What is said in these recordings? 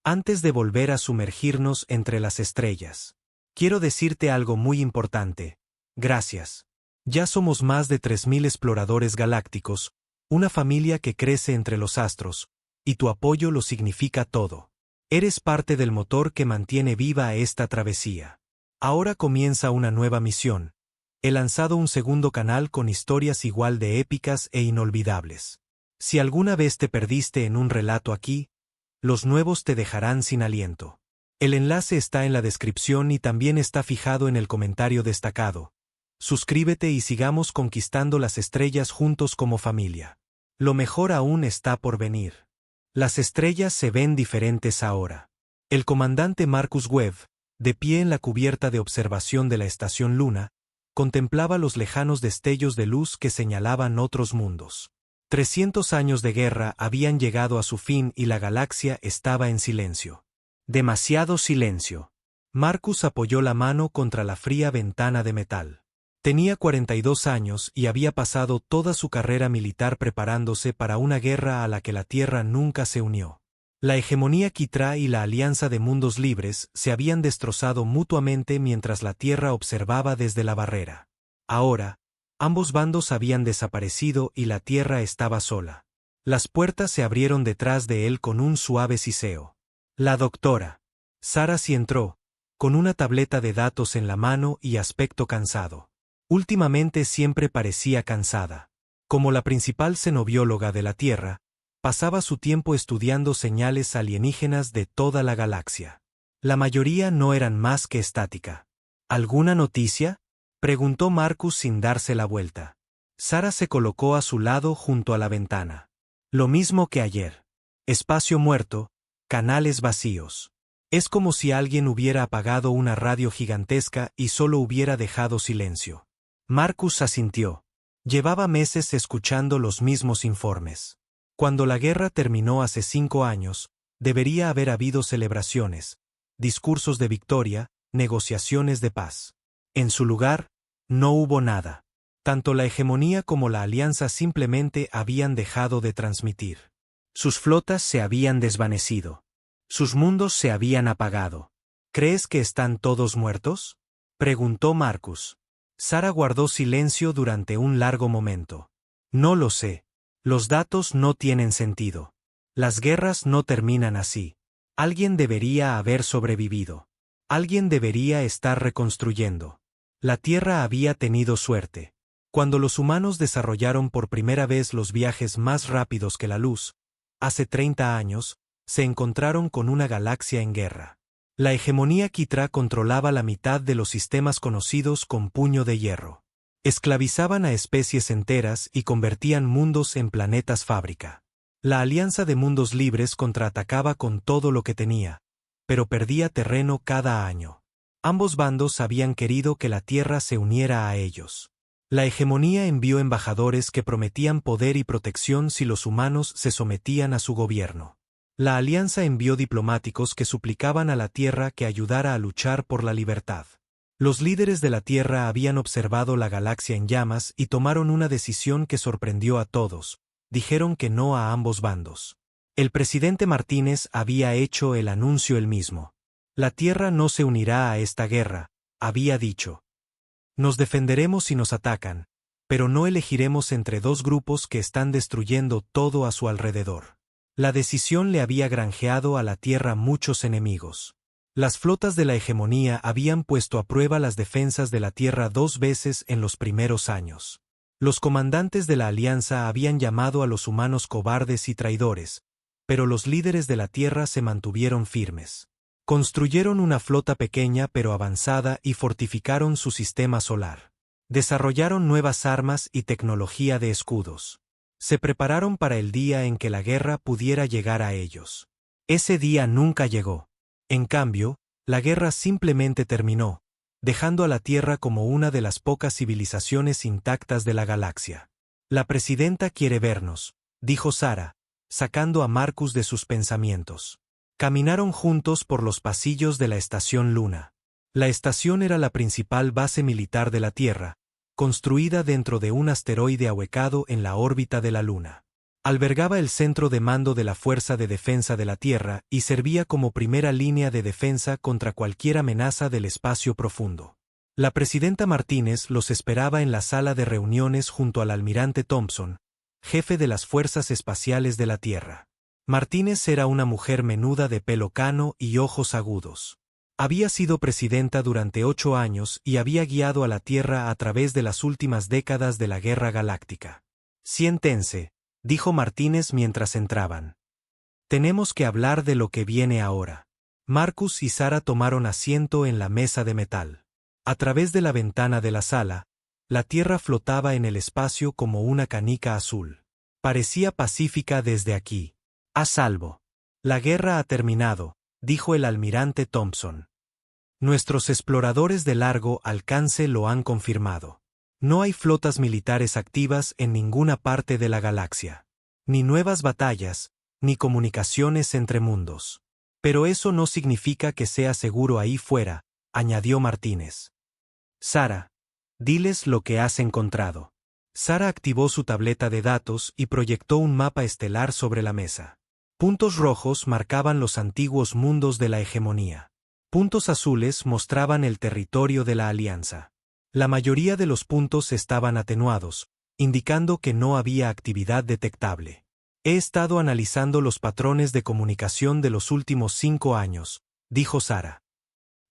Antes de volver a sumergirnos entre las estrellas, quiero decirte algo muy importante. Gracias. Ya somos más de 3000 exploradores galácticos, una familia que crece entre los astros, y tu apoyo lo significa todo. Eres parte del motor que mantiene viva esta travesía. Ahora comienza una nueva misión. He lanzado un segundo canal con historias igual de épicas e inolvidables. Si alguna vez te perdiste en un relato aquí, los nuevos te dejarán sin aliento. El enlace está en la descripción y también está fijado en el comentario destacado. Suscríbete y sigamos conquistando las estrellas juntos como familia. Lo mejor aún está por venir. Las estrellas se ven diferentes ahora. El comandante Marcus Webb, de pie en la cubierta de observación de la estación Luna, contemplaba los lejanos destellos de luz que señalaban otros mundos. 300 años de guerra habían llegado a su fin y la galaxia estaba en silencio. Demasiado silencio. Marcus apoyó la mano contra la fría ventana de metal. Tenía 42 años y había pasado toda su carrera militar preparándose para una guerra a la que la Tierra nunca se unió. La hegemonía Kithra y la Alianza de Mundos Libres se habían destrozado mutuamente mientras la Tierra observaba desde la barrera. Ahora, ambos bandos habían desaparecido y la Tierra estaba sola. Las puertas se abrieron detrás de él con un suave siseo. La doctora Sarah sí entró, con una tableta de datos en la mano y aspecto cansado. Últimamente siempre parecía cansada. Como la principal xenobióloga de la Tierra, pasaba su tiempo estudiando señales alienígenas de toda la galaxia. La mayoría no eran más que estática. ¿Alguna noticia?, preguntó Marcus sin darse la vuelta. Sarah se colocó a su lado junto a la ventana. Lo mismo que ayer. Espacio muerto, canales vacíos. Es como si alguien hubiera apagado una radio gigantesca y solo hubiera dejado silencio. Marcus asintió. Llevaba meses escuchando los mismos informes. Cuando la guerra terminó hace 5 años, debería haber habido celebraciones, discursos de victoria, negociaciones de paz. En su lugar, no hubo nada. Tanto la hegemonía como la alianza simplemente habían dejado de transmitir. Sus flotas se habían desvanecido. Sus mundos se habían apagado. ¿Crees que están todos muertos?, preguntó Marcus. Sarah guardó silencio durante un largo momento. No lo sé. Los datos no tienen sentido. Las guerras no terminan así. Alguien debería haber sobrevivido. Alguien debería estar reconstruyendo. La Tierra había tenido suerte. Cuando los humanos desarrollaron por primera vez los viajes más rápidos que la luz, hace 30 años, se encontraron con una galaxia en guerra. La hegemonía Kithra controlaba la mitad de los sistemas conocidos con puño de hierro. Esclavizaban a especies enteras y convertían mundos en planetas fábrica. La Alianza de Mundos Libres contraatacaba con todo lo que tenía, pero perdía terreno cada año. Ambos bandos habían querido que la Tierra se uniera a ellos. La hegemonía envió embajadores que prometían poder y protección si los humanos se sometían a su gobierno. La Alianza envió diplomáticos que suplicaban a la Tierra que ayudara a luchar por la libertad. Los líderes de la Tierra habían observado la galaxia en llamas y tomaron una decisión que sorprendió a todos. Dijeron que no a ambos bandos. El presidente Martínez había hecho el anuncio él mismo. La Tierra no se unirá a esta guerra, había dicho. Nos defenderemos si nos atacan, pero no elegiremos entre dos grupos que están destruyendo todo a su alrededor. La decisión le había granjeado a la Tierra muchos enemigos. Las flotas de la hegemonía habían puesto a prueba las defensas de la Tierra 2 veces en los primeros años. Los comandantes de la Alianza habían llamado a los humanos cobardes y traidores, pero los líderes de la Tierra se mantuvieron firmes. Construyeron una flota pequeña pero avanzada y fortificaron su sistema solar. Desarrollaron nuevas armas y tecnología de escudos. Se prepararon para el día en que la guerra pudiera llegar a ellos. Ese día nunca llegó. En cambio, la guerra simplemente terminó, dejando a la Tierra como una de las pocas civilizaciones intactas de la galaxia. La presidenta quiere vernos, dijo Sarah, sacando a Marcus de sus pensamientos. Caminaron juntos por los pasillos de la estación Luna. La estación era la principal base militar de la Tierra, construida dentro de un asteroide ahuecado en la órbita de la Luna. Albergaba el centro de mando de la Fuerza de Defensa de la Tierra y servía como primera línea de defensa contra cualquier amenaza del espacio profundo. La presidenta Martínez los esperaba en la sala de reuniones junto al almirante Thompson, jefe de las Fuerzas Espaciales de la Tierra. Martínez era una mujer menuda de pelo cano y ojos agudos. Había sido presidenta durante 8 años y había guiado a la Tierra a través de las últimas décadas de la Guerra Galáctica. «Siéntense», dijo Martínez mientras entraban. «Tenemos que hablar de lo que viene ahora». Marcus y Sara tomaron asiento en la mesa de metal. A través de la ventana de la sala, la Tierra flotaba en el espacio como una canica azul. Parecía pacífica desde aquí. «A salvo. La guerra ha terminado», dijo el almirante Thompson. «Nuestros exploradores de largo alcance lo han confirmado. No hay flotas militares activas en ninguna parte de la galaxia. Ni nuevas batallas, ni comunicaciones entre mundos. Pero eso no significa que sea seguro ahí fuera», añadió Martínez. «Sara, diles lo que has encontrado». Sara activó su tableta de datos y proyectó un mapa estelar sobre la mesa. Puntos rojos marcaban los antiguos mundos de la hegemonía. Puntos azules mostraban el territorio de la Alianza. La mayoría de los puntos estaban atenuados, indicando que no había actividad detectable. «He estado analizando los patrones de comunicación de los últimos 5 años», dijo Sara.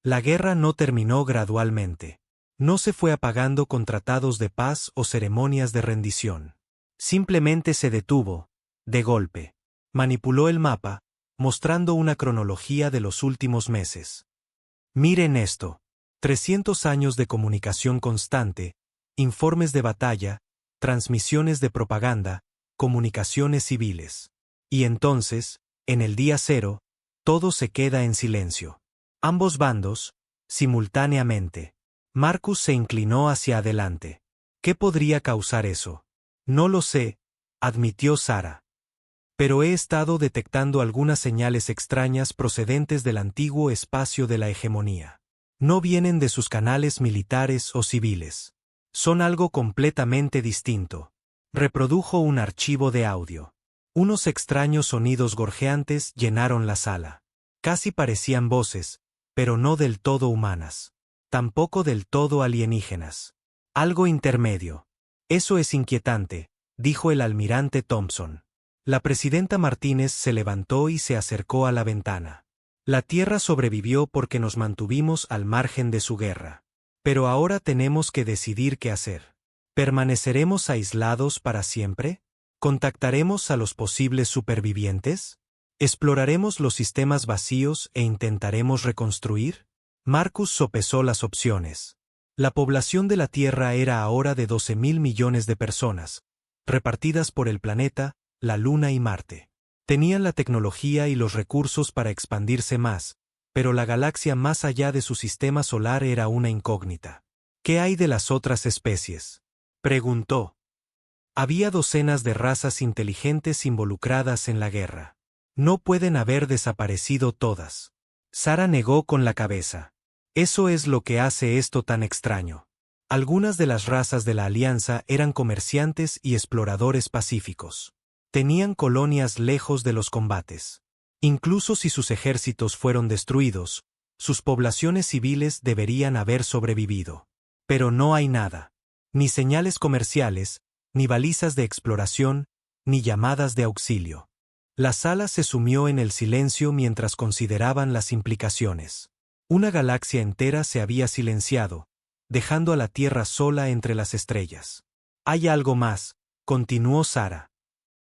«La guerra no terminó gradualmente. No se fue apagando con tratados de paz o ceremonias de rendición. Simplemente se detuvo, de golpe». Manipuló el mapa, mostrando una cronología de los últimos meses. «Miren esto. 300 años de comunicación constante, informes de batalla, transmisiones de propaganda, comunicaciones civiles. Y entonces, en el día cero, todo se queda en silencio. Ambos bandos, simultáneamente». Marcus se inclinó hacia adelante. «¿Qué podría causar eso?» «No lo sé», admitió Sara. «Pero he estado detectando algunas señales extrañas procedentes del antiguo espacio de la hegemonía. No vienen de sus canales militares o civiles. Son algo completamente distinto». Reprodujo un archivo de audio. Unos extraños sonidos gorjeantes llenaron la sala. Casi parecían voces, pero no del todo humanas. Tampoco del todo alienígenas. Algo intermedio. «Eso es inquietante», dijo el almirante Thompson. La presidenta Martínez se levantó y se acercó a la ventana. «La Tierra sobrevivió porque nos mantuvimos al margen de su guerra. Pero ahora tenemos que decidir qué hacer. ¿Permaneceremos aislados para siempre? ¿Contactaremos a los posibles supervivientes? ¿Exploraremos los sistemas vacíos e intentaremos reconstruir?» Marcus sopesó las opciones. La población de la Tierra era ahora de 12.000 millones de personas, repartidas por el planeta, la Luna y Marte. Tenían la tecnología y los recursos para expandirse más, pero la galaxia más allá de su sistema solar era una incógnita. «¿Qué hay de las otras especies?», preguntó. Había docenas de razas inteligentes involucradas en la guerra. «No pueden haber desaparecido todas». Sara negó con la cabeza. «Eso es lo que hace esto tan extraño. Algunas de las razas de la Alianza eran comerciantes y exploradores pacíficos. Tenían colonias lejos de los combates. Incluso si sus ejércitos fueron destruidos, sus poblaciones civiles deberían haber sobrevivido. Pero no hay nada. Ni señales comerciales, ni balizas de exploración, ni llamadas de auxilio». La sala se sumió en el silencio mientras consideraban las implicaciones. Una galaxia entera se había silenciado, dejando a la Tierra sola entre las estrellas. «Hay algo más», continuó Sara.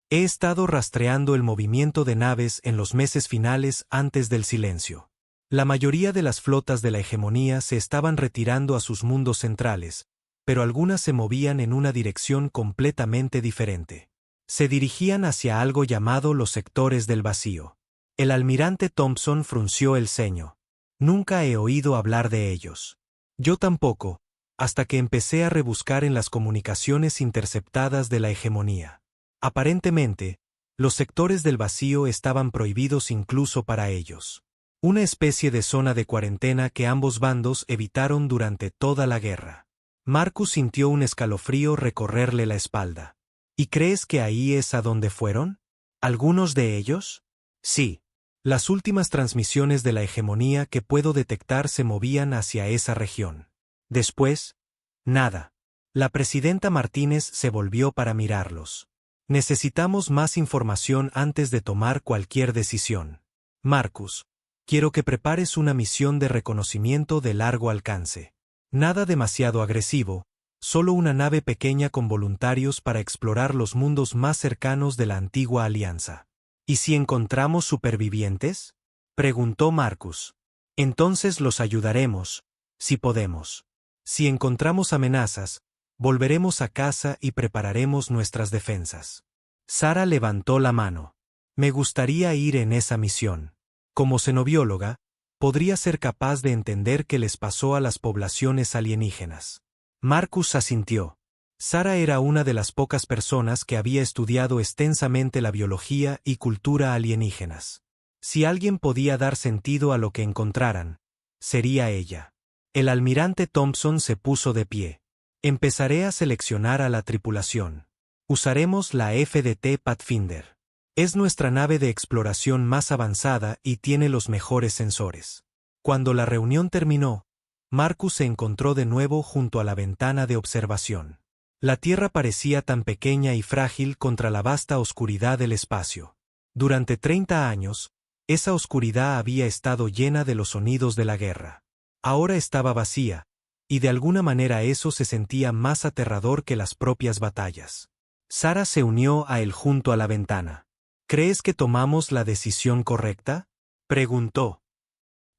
«He estado rastreando el movimiento de naves en los meses finales antes del silencio. La mayoría de las flotas de la hegemonía se estaban retirando a sus mundos centrales, pero algunas se movían en una dirección completamente diferente. Se dirigían hacia algo llamado los sectores del vacío». El almirante Thompson frunció el ceño. «Nunca he oído hablar de ellos». «Yo tampoco, hasta que empecé a rebuscar en las comunicaciones interceptadas de la hegemonía. Aparentemente, los sectores del vacío estaban prohibidos incluso para ellos. Una especie de zona de cuarentena que ambos bandos evitaron durante toda la guerra». Marcus sintió un escalofrío recorrerle la espalda. ¿Y crees que ahí es a donde fueron? ¿Algunos de ellos? Sí. Las últimas transmisiones de la hegemonía que puedo detectar se movían hacia esa región. Después, nada. La presidenta Martínez se volvió para mirarlos. Necesitamos más información antes de tomar cualquier decisión. Marcus, quiero que prepares una misión de reconocimiento de largo alcance. Nada demasiado agresivo, solo una nave pequeña con voluntarios para explorar los mundos más cercanos de la antigua alianza. ¿Y si encontramos supervivientes? Preguntó Marcus. Entonces los ayudaremos, si podemos. Si encontramos amenazas, volveremos a casa y prepararemos nuestras defensas. Sara levantó la mano. Me gustaría ir en esa misión. Como xenobióloga, podría ser capaz de entender qué les pasó a las poblaciones alienígenas. Marcus asintió. Sara era una de las pocas personas que había estudiado extensamente la biología y cultura alienígenas. Si alguien podía dar sentido a lo que encontraran, sería ella. El almirante Thompson se puso de pie. Empezaré a seleccionar a la tripulación. Usaremos la FDT Pathfinder. Es nuestra nave de exploración más avanzada y tiene los mejores sensores. Cuando la reunión terminó, Marcus se encontró de nuevo junto a la ventana de observación. La Tierra parecía tan pequeña y frágil contra la vasta oscuridad del espacio. Durante 30 años, esa oscuridad había estado llena de los sonidos de la guerra. Ahora estaba vacía, y de alguna manera eso se sentía más aterrador que las propias batallas. Sara se unió a él junto a la ventana. ¿Crees que tomamos la decisión correcta?, preguntó.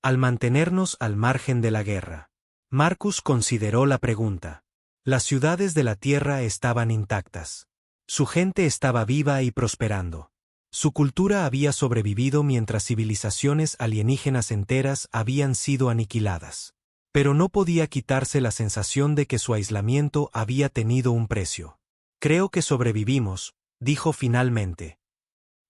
Al mantenernos al margen de la guerra. Marcus consideró la pregunta. Las ciudades de la Tierra estaban intactas. Su gente estaba viva y prosperando. Su cultura había sobrevivido mientras civilizaciones alienígenas enteras habían sido aniquiladas. Pero no podía quitarse la sensación de que su aislamiento había tenido un precio. Creo que sobrevivimos, dijo finalmente.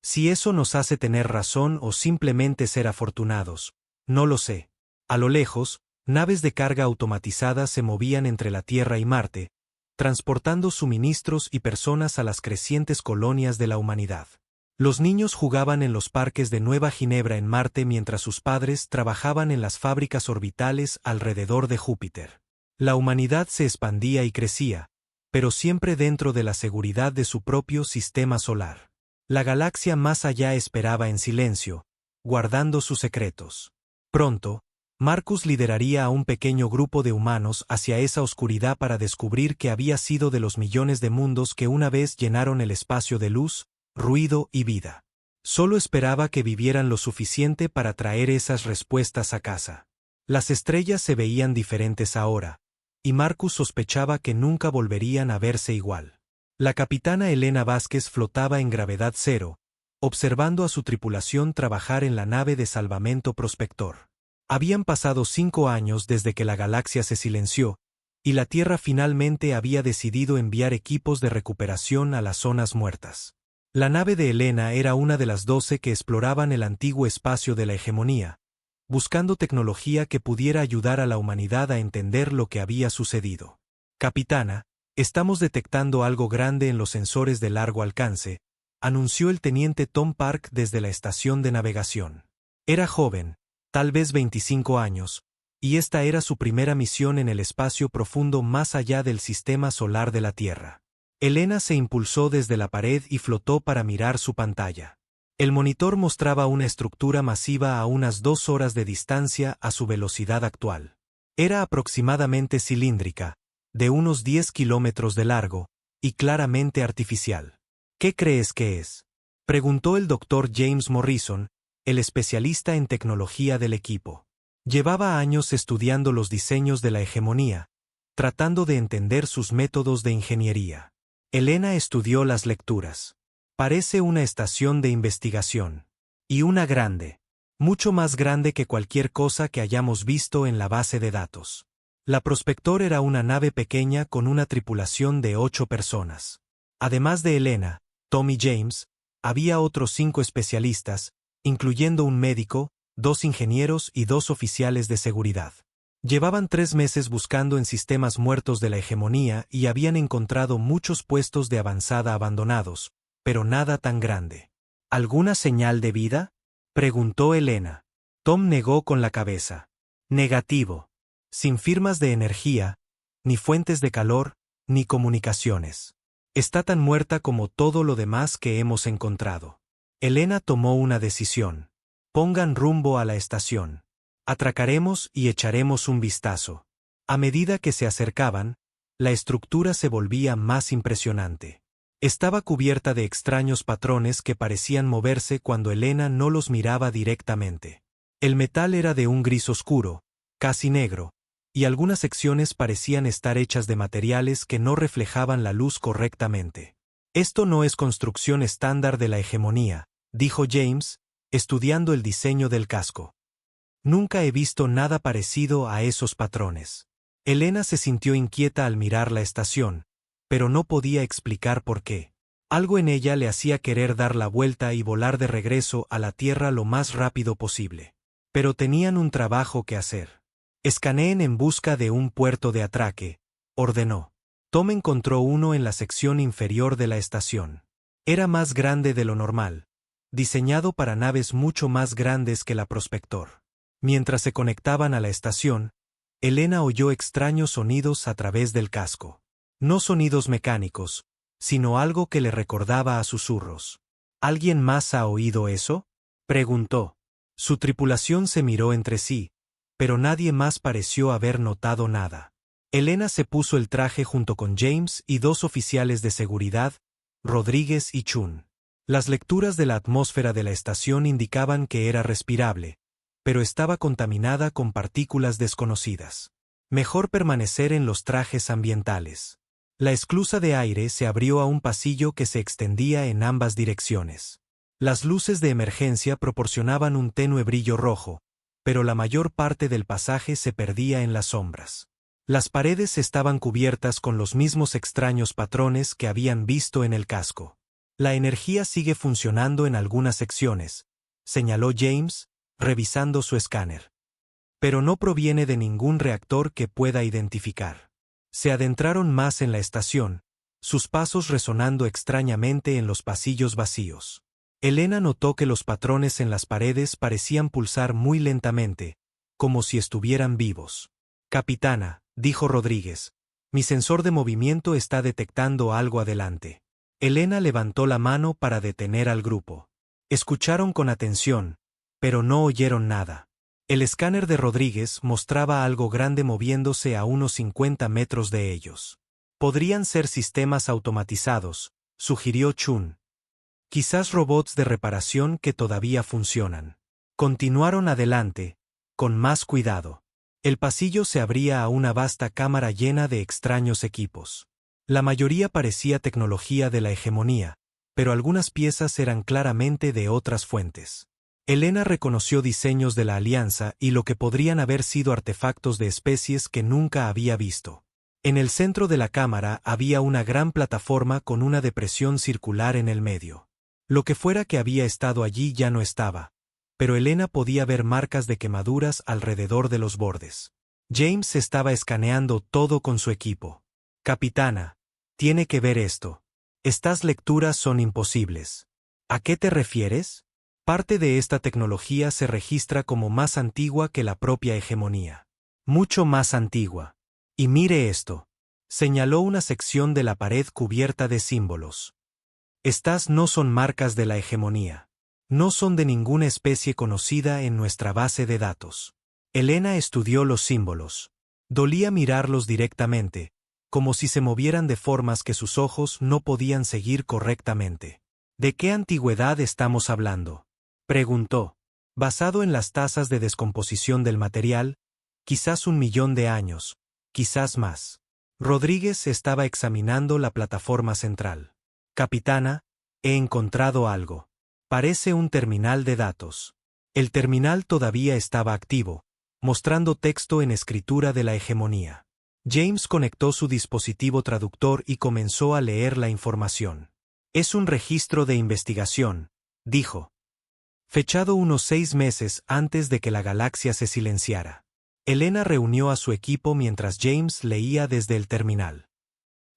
Si eso nos hace tener razón o simplemente ser afortunados, no lo sé. A lo lejos, naves de carga automatizadas se movían entre la Tierra y Marte, transportando suministros y personas a las crecientes colonias de la humanidad. Los niños jugaban en los parques de Nueva Ginebra en Marte mientras sus padres trabajaban en las fábricas orbitales alrededor de Júpiter. La humanidad se expandía y crecía, pero siempre dentro de la seguridad de su propio sistema solar. La galaxia más allá esperaba en silencio, guardando sus secretos. Pronto, Marcus lideraría a un pequeño grupo de humanos hacia esa oscuridad para descubrir qué había sido de los millones de mundos que una vez llenaron el espacio de luz, ruido y vida. Solo esperaba que vivieran lo suficiente para traer esas respuestas a casa. Las estrellas se veían diferentes ahora, y Marcus sospechaba que nunca volverían a verse igual. La capitana Elena Vázquez flotaba en gravedad cero, observando a su tripulación trabajar en la nave de salvamento Prospector. Habían pasado 5 años desde que la galaxia se silenció, y la Tierra finalmente había decidido enviar equipos de recuperación a las zonas muertas. La nave de Elena era una de las 12 que exploraban el antiguo espacio de la hegemonía, buscando tecnología que pudiera ayudar a la humanidad a entender lo que había sucedido. Capitana, estamos detectando algo grande en los sensores de largo alcance, anunció el teniente Tom Park desde la estación de navegación. Era joven, tal vez 25 años, y esta era su primera misión en el espacio profundo más allá del sistema solar de la Tierra. Elena se impulsó desde la pared y flotó para mirar su pantalla. El monitor mostraba una estructura masiva a unas 2 horas de distancia a su velocidad actual. Era aproximadamente cilíndrica, de unos 10 kilómetros de largo, y claramente artificial. ¿Qué crees que es?, preguntó el Dr. James Morrison, el especialista en tecnología del equipo. Llevaba años estudiando los diseños de la hegemonía, tratando de entender sus métodos de ingeniería. Elena estudió las lecturas. Parece una estación de investigación. Y una grande. Mucho más grande que cualquier cosa que hayamos visto en la base de datos. La Prospector era una nave pequeña con una tripulación de 8 personas. Además de Elena, Tom y James, había otros 5 especialistas, incluyendo un médico, 2 ingenieros y 2 oficiales de seguridad. Llevaban 3 meses buscando en sistemas muertos de la hegemonía y habían encontrado muchos puestos de avanzada abandonados, pero nada tan grande. ¿Alguna señal de vida?, preguntó Elena. Tom negó con la cabeza. Negativo. Sin firmas de energía, ni fuentes de calor, ni comunicaciones. Está tan muerta como todo lo demás que hemos encontrado. Elena tomó una decisión. Pongan rumbo a la estación. Atracaremos y echaremos un vistazo. A medida que se acercaban, la estructura se volvía más impresionante. Estaba cubierta de extraños patrones que parecían moverse cuando Elena no los miraba directamente. El metal era de un gris oscuro, casi negro, y algunas secciones parecían estar hechas de materiales que no reflejaban la luz correctamente. Esto no es construcción estándar de la hegemonía, dijo James, estudiando el diseño del casco. Nunca he visto nada parecido a esos patrones. Elena se sintió inquieta al mirar la estación, pero no podía explicar por qué. Algo en ella le hacía querer dar la vuelta y volar de regreso a la Tierra lo más rápido posible. Pero tenían un trabajo que hacer. Escaneen en busca de un puerto de atraque, ordenó. Tom encontró uno en la sección inferior de la estación. Era más grande de lo normal, diseñado para naves mucho más grandes que la Prospector. Mientras se conectaban a la estación, Elena oyó extraños sonidos a través del casco. No sonidos mecánicos, sino algo que le recordaba a susurros. ¿Alguien más ha oído eso?, preguntó. Su tripulación se miró entre sí, pero nadie más pareció haber notado nada. Elena se puso el traje junto con James y 2 oficiales de seguridad, Rodríguez y Chun. Las lecturas de la atmósfera de la estación indicaban que era respirable, pero estaba contaminada con partículas desconocidas. Mejor permanecer en los trajes ambientales. La esclusa de aire se abrió a un pasillo que se extendía en ambas direcciones. Las luces de emergencia proporcionaban un tenue brillo rojo, pero la mayor parte del pasaje se perdía en las sombras. Las paredes estaban cubiertas con los mismos extraños patrones que habían visto en el casco. La energía sigue funcionando en algunas secciones, señaló James, revisando su escáner. Pero no proviene de ningún reactor que pueda identificar. Se adentraron más en la estación, sus pasos resonando extrañamente en los pasillos vacíos. Elena notó que los patrones en las paredes parecían pulsar muy lentamente, como si estuvieran vivos. Capitana, dijo Rodríguez, mi sensor de movimiento está detectando algo adelante. Elena levantó la mano para detener al grupo. Escucharon con atención, pero no oyeron nada. El escáner de Rodríguez mostraba algo grande moviéndose a unos 50 metros de ellos. Podrían ser sistemas automatizados, sugirió Chun. Quizás robots de reparación que todavía funcionan. Continuaron adelante, con más cuidado. El pasillo se abría a una vasta cámara llena de extraños equipos. La mayoría parecía tecnología de la hegemonía, pero algunas piezas eran claramente de otras fuentes. Elena reconoció diseños de la Alianza y lo que podrían haber sido artefactos de especies que nunca había visto. En el centro de la cámara había una gran plataforma con una depresión circular en el medio. Lo que fuera que había estado allí ya no estaba, pero Elena podía ver marcas de quemaduras alrededor de los bordes. James estaba escaneando todo con su equipo. Capitana, tiene que ver esto. Estas lecturas son imposibles. ¿A qué te refieres? Parte de esta tecnología se registra como más antigua que la propia hegemonía. Mucho más antigua. Y mire esto. Señaló una sección de la pared cubierta de símbolos. Estas no son marcas de la hegemonía. No son de ninguna especie conocida en nuestra base de datos. Elena estudió los símbolos. Dolía mirarlos directamente, como si se movieran de formas que sus ojos no podían seguir correctamente. ¿De qué antigüedad estamos hablando?, preguntó. Basado en las tasas de descomposición del material, quizás 1.000.000 de años, quizás más. Rodríguez estaba examinando la plataforma central. Capitana, he encontrado algo. Parece un terminal de datos. El terminal todavía estaba activo, mostrando texto en escritura de la hegemonía. James conectó su dispositivo traductor y comenzó a leer la información. Es un registro de investigación, dijo. Fechado unos 6 meses antes de que la galaxia se silenciara. Elena reunió a su equipo mientras James leía desde el terminal.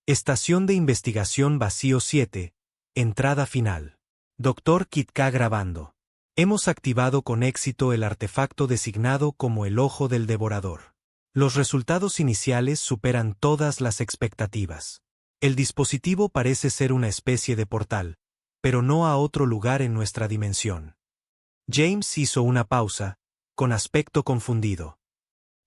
Estación de investigación vacío 7, entrada final. Dr. Kitka grabando. Hemos activado con éxito el artefacto designado como el Ojo del Devorador. Los resultados iniciales superan todas las expectativas. El dispositivo parece ser una especie de portal, pero no a otro lugar en nuestra dimensión. James hizo una pausa, con aspecto confundido.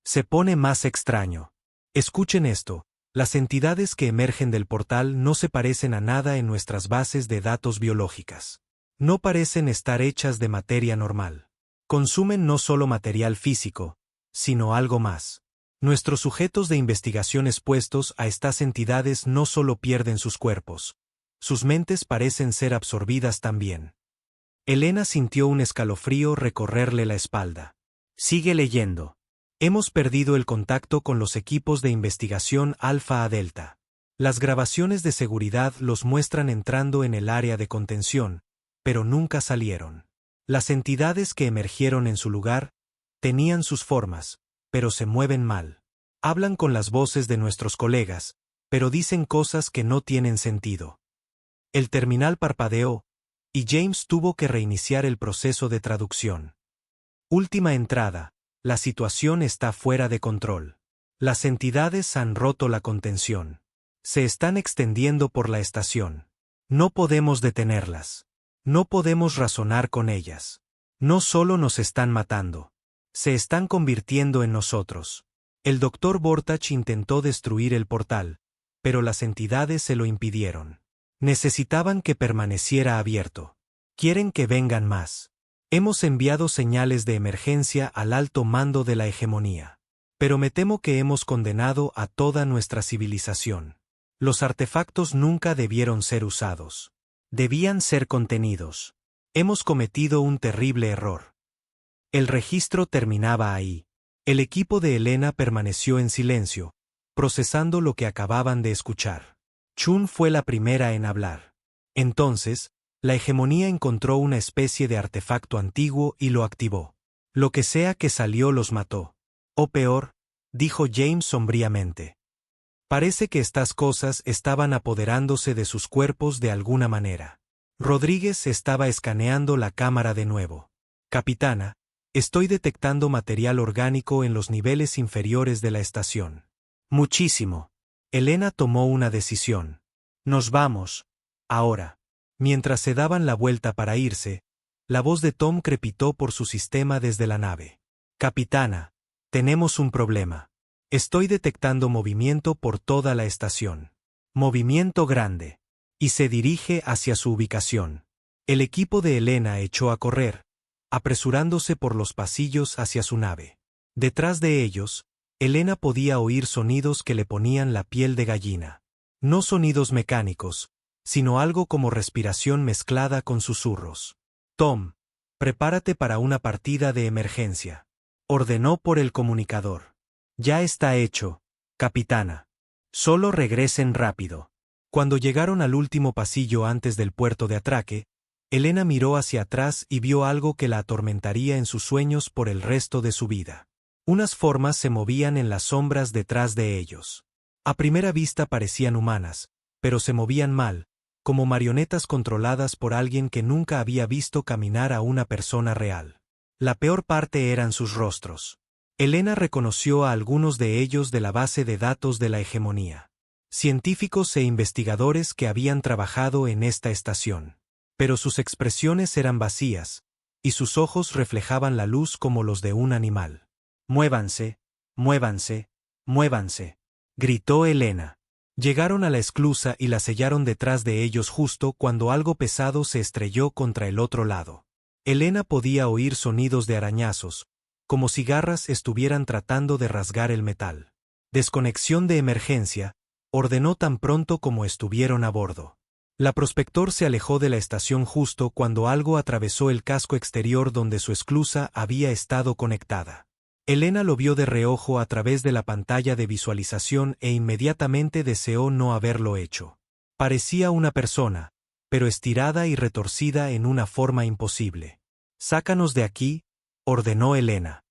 Se pone más extraño. Escuchen esto, las entidades que emergen del portal no se parecen a nada en nuestras bases de datos biológicas. No parecen estar hechas de materia normal. Consumen no solo material físico, sino algo más. Nuestros sujetos de investigación expuestos a estas entidades no solo pierden sus cuerpos, sus mentes parecen ser absorbidas también. Elena sintió un escalofrío recorrerle la espalda. Sigue leyendo. Hemos perdido el contacto con los equipos de investigación Alfa a Delta. Las grabaciones de seguridad los muestran entrando en el área de contención, pero nunca salieron. Las entidades que emergieron en su lugar tenían sus formas, pero se mueven mal. Hablan con las voces de nuestros colegas, pero dicen cosas que no tienen sentido. El terminal parpadeó, y James tuvo que reiniciar el proceso de traducción. Última entrada. La situación está fuera de control. Las entidades han roto la contención. Se están extendiendo por la estación. No podemos detenerlas. No podemos razonar con ellas. No solo nos están matando. Se están convirtiendo en nosotros. El Dr. Vortach intentó destruir el portal, pero las entidades se lo impidieron. Necesitaban que permaneciera abierto. Quieren que vengan más. Hemos enviado señales de emergencia al alto mando de la hegemonía. Pero me temo que hemos condenado a toda nuestra civilización. Los artefactos nunca debieron ser usados. Debían ser contenidos. Hemos cometido un terrible error. El registro terminaba ahí. El equipo de Elena permaneció en silencio, procesando lo que acababan de escuchar. Chun fue la primera en hablar. Entonces, la hegemonía encontró una especie de artefacto antiguo y lo activó. Lo que sea que salió los mató. O peor, dijo James sombríamente. Parece que estas cosas estaban apoderándose de sus cuerpos de alguna manera. Rodríguez estaba escaneando la cámara de nuevo. Capitana, estoy detectando material orgánico en los niveles inferiores de la estación. Muchísimo. Elena tomó una decisión. Nos vamos. Ahora. Mientras se daban la vuelta para irse, la voz de Tom crepitó por su sistema desde la nave. Capitana, tenemos un problema. Estoy detectando movimiento por toda la estación. Movimiento grande. Y se dirige hacia su ubicación. El equipo de Elena echó a correr, apresurándose por los pasillos hacia su nave. Detrás de ellos, Elena podía oír sonidos que le ponían la piel de gallina. No sonidos mecánicos, sino algo como respiración mezclada con susurros. Tom, prepárate para una partida de emergencia. Ordenó por el comunicador. Ya está hecho, capitana. Solo regresen rápido. Cuando llegaron al último pasillo antes del puerto de atraque, Elena miró hacia atrás y vio algo que la atormentaría en sus sueños por el resto de su vida. Unas formas se movían en las sombras detrás de ellos. A primera vista parecían humanas, pero se movían mal, como marionetas controladas por alguien que nunca había visto caminar a una persona real. La peor parte eran sus rostros. Elena reconoció a algunos de ellos de la base de datos de la hegemonía. Científicos e investigadores que habían trabajado en esta estación. Pero sus expresiones eran vacías, y sus ojos reflejaban la luz como los de un animal. «Muévanse, muévanse, muévanse», gritó Elena. Llegaron a la esclusa y la sellaron detrás de ellos justo cuando algo pesado se estrelló contra el otro lado. Elena podía oír sonidos de arañazos, como si garras estuvieran tratando de rasgar el metal. Desconexión de emergencia, ordenó tan pronto como estuvieron a bordo. La prospector se alejó de la estación justo cuando algo atravesó el casco exterior donde su esclusa había estado conectada. Elena lo vio de reojo a través de la pantalla de visualización e inmediatamente deseó no haberlo hecho. Parecía una persona, pero estirada y retorcida en una forma imposible. «Sácanos de aquí», ordenó Elena.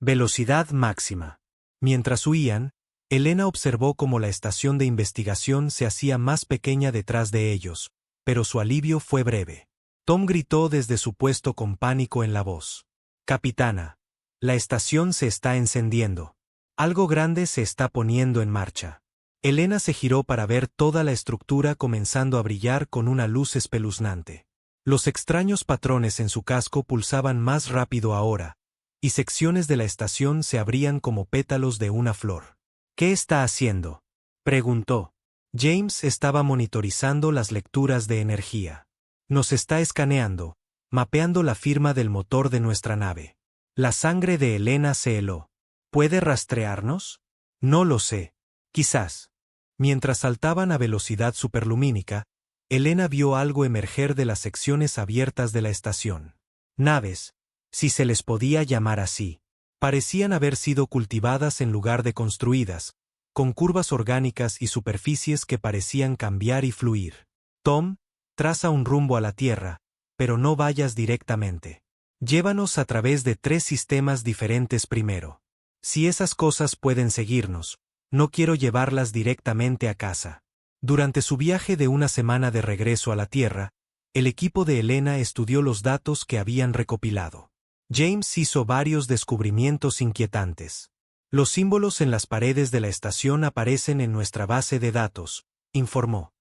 Velocidad máxima. Mientras huían, Elena observó cómo la estación de investigación se hacía más pequeña detrás de ellos, pero su alivio fue breve. Tom gritó desde su puesto con pánico en la voz. Capitana, la estación se está encendiendo. Algo grande se está poniendo en marcha. Elena se giró para ver toda la estructura comenzando a brillar con una luz espeluznante. Los extraños patrones en su casco pulsaban más rápido ahora, y secciones de la estación se abrían como pétalos de una flor. ¿Qué está haciendo?, preguntó. James estaba monitorizando las lecturas de energía. Nos está escaneando, mapeando la firma del motor de nuestra nave. La sangre de Elena se heló. ¿Puede rastrearnos? No lo sé. Quizás. Mientras saltaban a velocidad superlumínica, Elena vio algo emerger de las secciones abiertas de la estación. Naves, si se les podía llamar así, parecían haber sido cultivadas en lugar de construidas, con curvas orgánicas y superficies que parecían cambiar y fluir. Tom, traza un rumbo a la Tierra, pero no vayas directamente. Llévanos a través de 3 sistemas diferentes primero. Si esas cosas pueden seguirnos, no quiero llevarlas directamente a casa. Durante su viaje de una semana de regreso a la Tierra, el equipo de Elena estudió los datos que habían recopilado. James hizo varios descubrimientos inquietantes. Los símbolos en las paredes de la estación aparecen en nuestra base de datos, informó.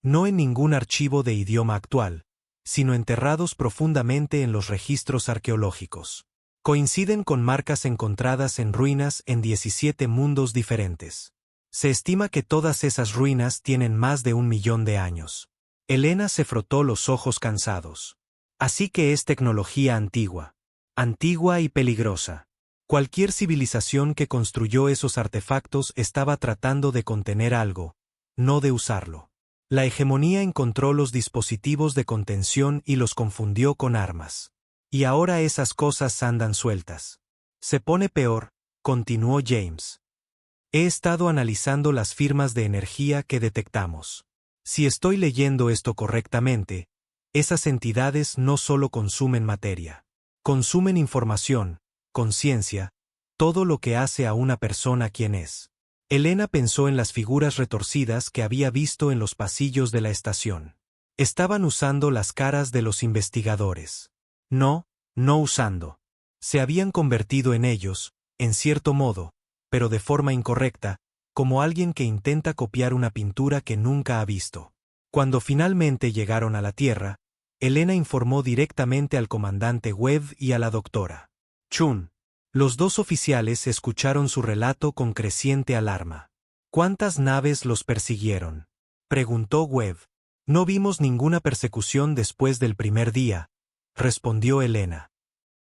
No en ningún archivo de idioma actual, sino enterrados profundamente en los registros arqueológicos. Coinciden con marcas encontradas en ruinas en 17 mundos diferentes. Se estima que todas esas ruinas tienen más de 1 millón de años. Elena se frotó los ojos cansados. Así que es tecnología antigua. Antigua y peligrosa. Cualquier civilización que construyó esos artefactos estaba tratando de contener algo, no de usarlo. La hegemonía encontró los dispositivos de contención y los confundió con armas. Y ahora esas cosas andan sueltas. Se pone peor, continuó James. He estado analizando las firmas de energía que detectamos. Si estoy leyendo esto correctamente, esas entidades no solo consumen materia. Consumen información, conciencia, todo lo que hace a una persona quien es. Elena pensó en las figuras retorcidas que había visto en los pasillos de la estación. Estaban usando las caras de los investigadores. No usando. Se habían convertido en ellos, en cierto modo, pero de forma incorrecta, como alguien que intenta copiar una pintura que nunca ha visto. Cuando finalmente llegaron a la Tierra, Elena informó directamente al comandante Webb y a la doctora Chun. Los 2 oficiales escucharon su relato con creciente alarma. ¿Cuántas naves los persiguieron?, preguntó Webb. No vimos ninguna persecución después del primer día, respondió Elena.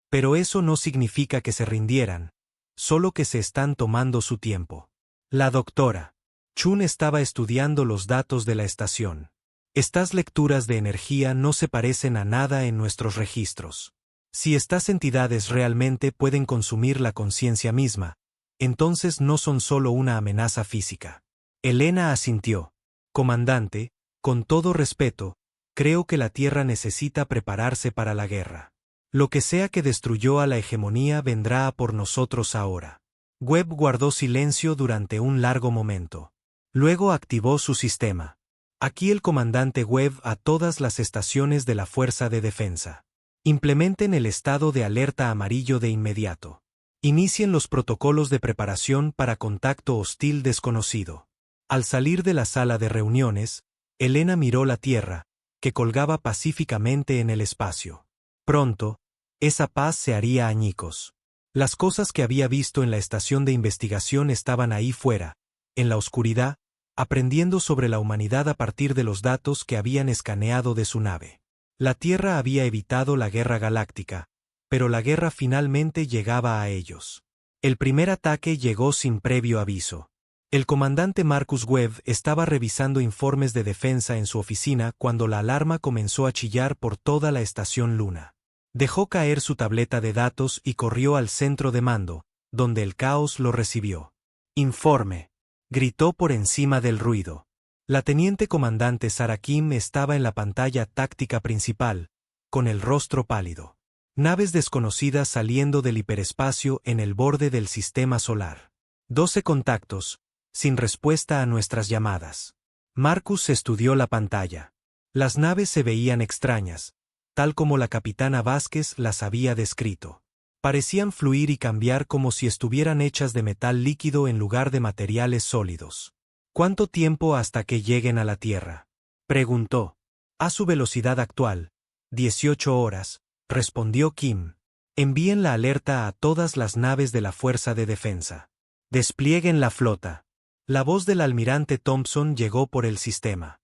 Pero eso no significa que se rindieran, solo que se están tomando su tiempo. La doctora Chun estaba estudiando los datos de la estación. Estas lecturas de energía no se parecen a nada en nuestros registros. Si estas entidades realmente pueden consumir la conciencia misma, entonces no son solo una amenaza física. Elena asintió. Comandante, con todo respeto, creo que la Tierra necesita prepararse para la guerra. Lo que sea que destruyó a la hegemonía vendrá a por nosotros ahora. Webb guardó silencio durante un largo momento. Luego activó su sistema. Aquí el comandante Webb a todas las estaciones de la Fuerza de Defensa. Implementen el estado de alerta amarillo de inmediato. Inicien los protocolos de preparación para contacto hostil desconocido. Al salir de la sala de reuniones, Elena miró la Tierra, que colgaba pacíficamente en el espacio. Pronto, esa paz se haría añicos. Las cosas que había visto en la estación de investigación estaban ahí fuera, en la oscuridad, aprendiendo sobre la humanidad a partir de los datos que habían escaneado de su nave. La Tierra había evitado la guerra galáctica, pero la guerra finalmente llegaba a ellos. El primer ataque llegó sin previo aviso. El comandante Marcus Webb estaba revisando informes de defensa en su oficina cuando la alarma comenzó a chillar por toda la estación Luna. Dejó caer su tableta de datos y corrió al centro de mando, donde el caos lo recibió. «Informe», gritó por encima del ruido. La teniente comandante Sarah Kim estaba en la pantalla táctica principal, con el rostro pálido. Naves desconocidas saliendo del hiperespacio en el borde del sistema solar. 12 contactos, sin respuesta a nuestras llamadas. Marcus estudió la pantalla. Las naves se veían extrañas, tal como la capitana Vázquez las había descrito. Parecían fluir y cambiar como si estuvieran hechas de metal líquido en lugar de materiales sólidos. ¿Cuánto tiempo hasta que lleguen a la Tierra?, preguntó. A su velocidad actual, 18 horas, respondió Kim. Envíen la alerta a todas las naves de la Fuerza de Defensa. Desplieguen la flota. La voz del almirante Thompson llegó por el sistema.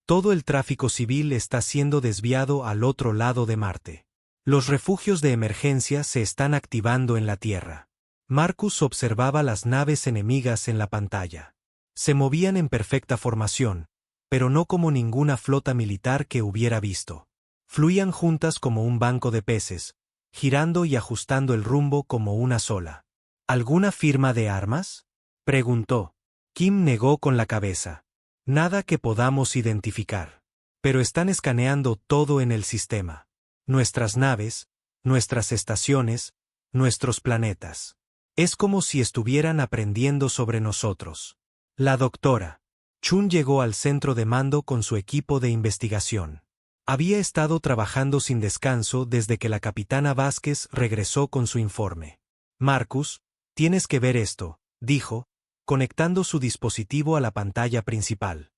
Todo el tráfico civil está siendo desviado al otro lado de Marte. Los refugios de emergencia se están activando en la Tierra. Marcus observaba las naves enemigas en la pantalla. Se movían en perfecta formación, pero no como ninguna flota militar que hubiera visto. Fluían juntas como un banco de peces, girando y ajustando el rumbo como una sola. ¿Alguna firma de armas?, preguntó. Kim negó con la cabeza. Nada que podamos identificar. Pero están escaneando todo en el sistema. Nuestras naves, nuestras estaciones, nuestros planetas. Es como si estuvieran aprendiendo sobre nosotros. La doctora Chun llegó al centro de mando con su equipo de investigación. Había estado trabajando sin descanso desde que la capitana Vázquez regresó con su informe. Marcus, tienes que ver esto, dijo, conectando su dispositivo a la pantalla principal.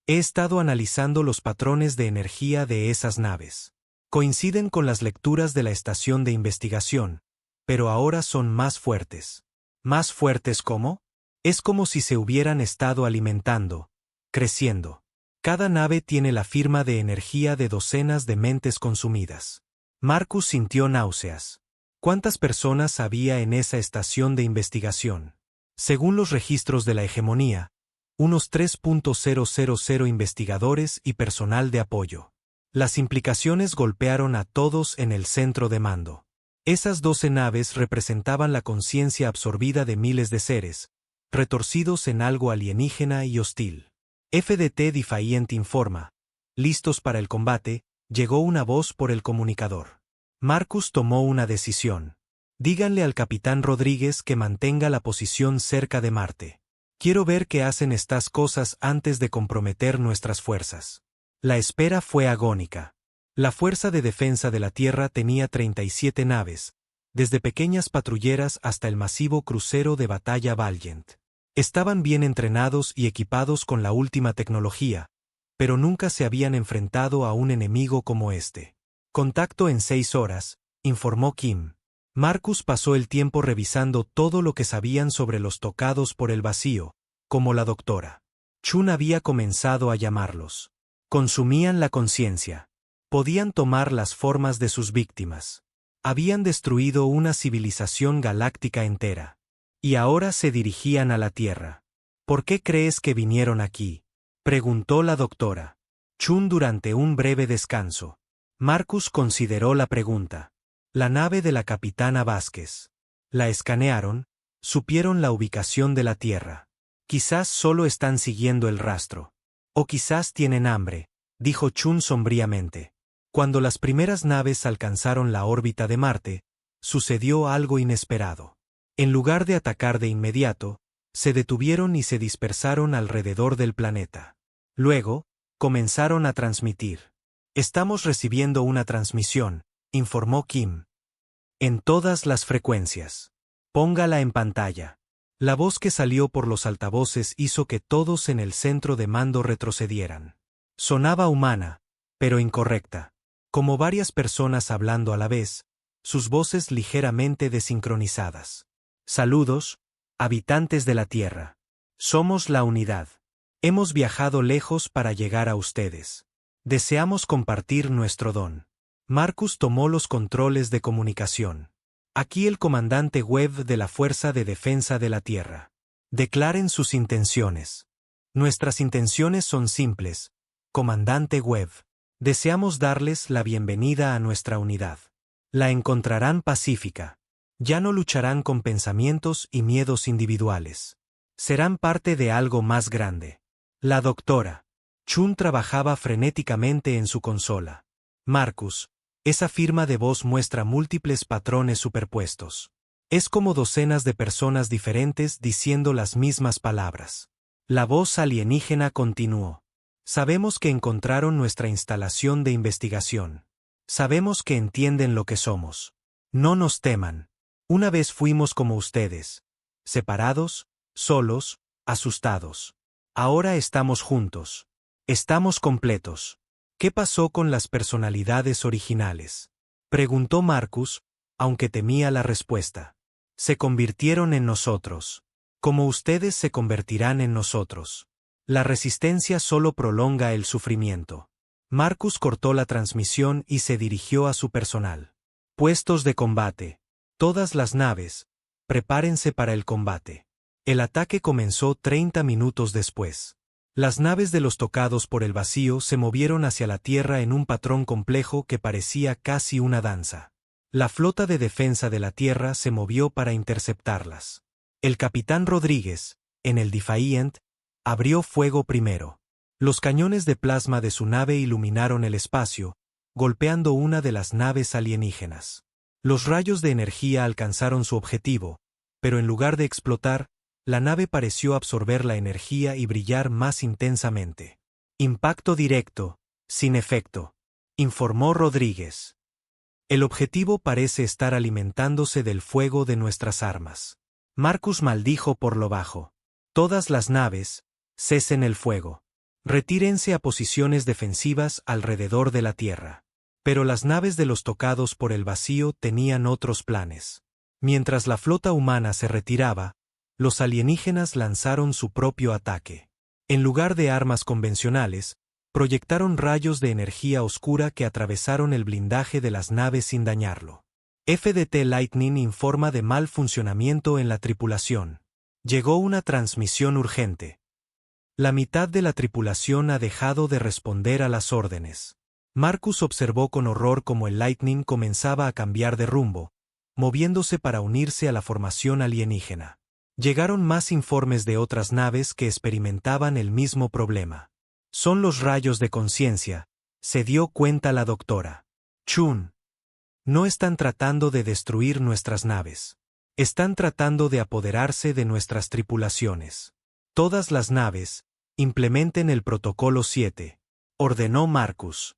He estado analizando los patrones de energía de esas naves. Coinciden con las lecturas de la estación de investigación, pero ahora son más fuertes. ¿Más fuertes cómo? Es como si se hubieran estado alimentando, creciendo. Cada nave tiene la firma de energía de docenas de mentes consumidas. Marcus sintió náuseas. ¿Cuántas personas había en esa estación de investigación? Según los registros de la hegemonía, unos 3.000 investigadores y personal de apoyo. Las implicaciones golpearon a todos en el centro de mando. Esas 12 naves representaban la conciencia absorbida de miles de seres, retorcidos en algo alienígena y hostil. FDT Defiant informa. Listos para el combate, llegó una voz por el comunicador. Marcus tomó una decisión. Díganle al capitán Rodríguez que mantenga la posición cerca de Marte. Quiero ver qué hacen estas cosas antes de comprometer nuestras fuerzas. La espera fue agónica. La Fuerza de Defensa de la Tierra tenía 37 naves, desde pequeñas patrulleras hasta el masivo crucero de batalla Valiant. Estaban bien entrenados y equipados con la última tecnología, pero nunca se habían enfrentado a un enemigo como este. Contacto en 6 horas, informó Kim. Marcus pasó el tiempo revisando todo lo que sabían sobre los tocados por el vacío, como la doctora Chun había comenzado a llamarlos. Consumían la conciencia. Podían tomar las formas de sus víctimas. Habían destruido una civilización galáctica entera. Y ahora se dirigían a la Tierra. ¿Por qué crees que vinieron aquí?, preguntó la doctora Chun durante un breve descanso. Marcus consideró la pregunta. La nave de la capitana Vázquez. La escanearon, supieron la ubicación de la Tierra. Quizás solo están siguiendo el rastro. O quizás tienen hambre, dijo Chun sombríamente. Cuando las primeras naves alcanzaron la órbita de Marte, sucedió algo inesperado. En lugar de atacar de inmediato, se detuvieron y se dispersaron alrededor del planeta. Luego, comenzaron a transmitir. Estamos recibiendo una transmisión, informó Kim. En todas las frecuencias. Póngala en pantalla. La voz que salió por los altavoces hizo que todos en el centro de mando retrocedieran. Sonaba humana, pero incorrecta. Como varias personas hablando a la vez, sus voces ligeramente desincronizadas. Saludos, habitantes de la Tierra. Somos la unidad. Hemos viajado lejos para llegar a ustedes. Deseamos compartir nuestro don. Marcus tomó los controles de comunicación. Aquí el comandante Webb de la Fuerza de Defensa de la Tierra. Declaren sus intenciones. Nuestras intenciones son simples, comandante Webb. Deseamos darles la bienvenida a nuestra unidad. La encontrarán pacífica. Ya no lucharán con pensamientos y miedos individuales. Serán parte de algo más grande. La doctora Chun trabajaba frenéticamente en su consola. Marcus, Esa firma de voz muestra múltiples patrones superpuestos. Es como docenas de personas diferentes diciendo las mismas palabras. La voz alienígena continuó. Sabemos que encontraron nuestra instalación de investigación. Sabemos que entienden lo que somos. No nos teman. Una vez fuimos como ustedes. Separados, solos, asustados. Ahora estamos juntos. Estamos completos. ¿Qué pasó con las personalidades originales? Preguntó Marcus, aunque temía la respuesta. Se convirtieron en nosotros. Como ustedes se convertirán en nosotros. La resistencia solo prolonga el sufrimiento. Marcus cortó la transmisión y se dirigió a su personal. Puestos de combate. Todas las naves. Prepárense para el combate. El ataque comenzó 30 minutos después. Las naves de los tocados por el vacío se movieron hacia la Tierra en un patrón complejo que parecía casi una danza. La flota de defensa de la Tierra se movió para interceptarlas. El capitán Rodríguez, en el Defiant, abrió fuego primero. Los cañones de plasma de su nave iluminaron el espacio, golpeando una de las naves alienígenas. Los rayos de energía alcanzaron su objetivo, pero en lugar de explotar, la nave pareció absorber la energía y brillar más intensamente. Impacto directo, sin efecto, informó Rodríguez. El objetivo parece estar alimentándose del fuego de nuestras armas. Marcus maldijo por lo bajo. Todas las naves, cesen el fuego. Retírense a posiciones defensivas alrededor de la Tierra. Pero las naves de los tocados por el vacío tenían otros planes. Mientras la flota humana se retiraba, los alienígenas lanzaron su propio ataque. En lugar de armas convencionales, proyectaron rayos de energía oscura que atravesaron el blindaje de las naves sin dañarlo. FDT Lightning informa de mal funcionamiento en la tripulación. Llegó una transmisión urgente. La mitad de la tripulación ha dejado de responder a las órdenes. Marcus observó con horror cómo el Lightning comenzaba a cambiar de rumbo, moviéndose para unirse a la formación alienígena. Llegaron más informes de otras naves que experimentaban el mismo problema. Son los rayos de conciencia, se dio cuenta la doctora. Chun. No están tratando de destruir nuestras naves. Están tratando de apoderarse de nuestras tripulaciones. Todas las naves, implementen el protocolo 7, ordenó Marcus.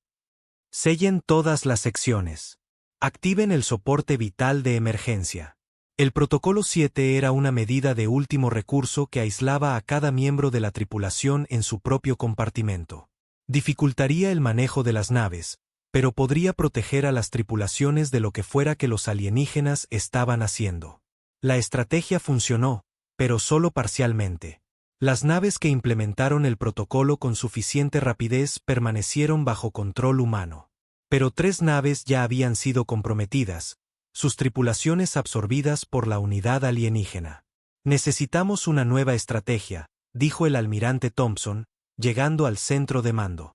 Sellen todas las secciones. Activen el soporte vital de emergencia. El protocolo 7 era una medida de último recurso que aislaba a cada miembro de la tripulación en su propio compartimento. Dificultaría el manejo de las naves, pero podría proteger a las tripulaciones de lo que fuera que los alienígenas estaban haciendo. La estrategia funcionó, pero solo parcialmente. Las naves que implementaron el protocolo con suficiente rapidez permanecieron bajo control humano. Pero 3 naves ya habían sido comprometidas, sus tripulaciones absorbidas por la unidad alienígena. Necesitamos una nueva estrategia, dijo el almirante Thompson, llegando al centro de mando.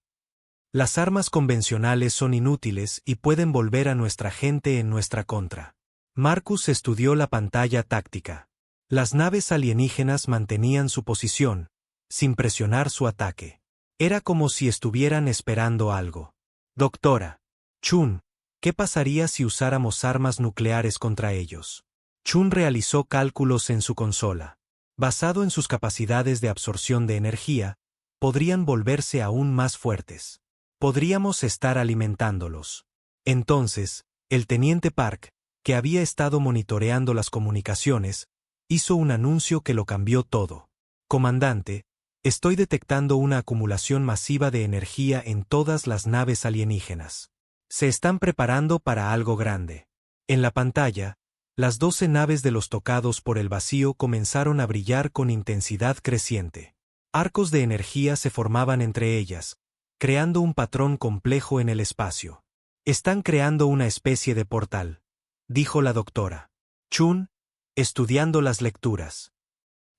Las armas convencionales son inútiles y pueden volver a nuestra gente en nuestra contra. Marcus estudió la pantalla táctica. Las naves alienígenas mantenían su posición, sin presionar su ataque. Era como si estuvieran esperando algo. Doctora Chun, ¿qué pasaría si usáramos armas nucleares contra ellos? Chun realizó cálculos en su consola. Basado en sus capacidades de absorción de energía, podrían volverse aún más fuertes. Podríamos estar alimentándolos. Entonces, el teniente Park, que había estado monitoreando las comunicaciones, hizo un anuncio que lo cambió todo. Comandante, estoy detectando una acumulación masiva de energía en todas las naves alienígenas. Se están preparando para algo grande. En la pantalla, las 12 naves de los tocados por el vacío comenzaron a brillar con intensidad creciente. Arcos de energía se formaban entre ellas, creando un patrón complejo en el espacio. Están creando una especie de portal, dijo la doctora Chun, estudiando las lecturas.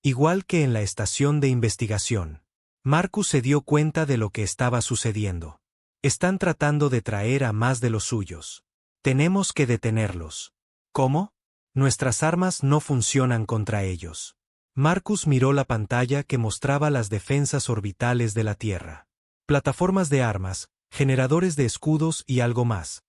Igual que en la estación de investigación. Marcus se dio cuenta de lo que estaba sucediendo. Están tratando de traer a más de los suyos. Tenemos que detenerlos. ¿Cómo? Nuestras armas no funcionan contra ellos. Marcus miró la pantalla que mostraba las defensas orbitales de la Tierra. Plataformas de armas, generadores de escudos y algo más.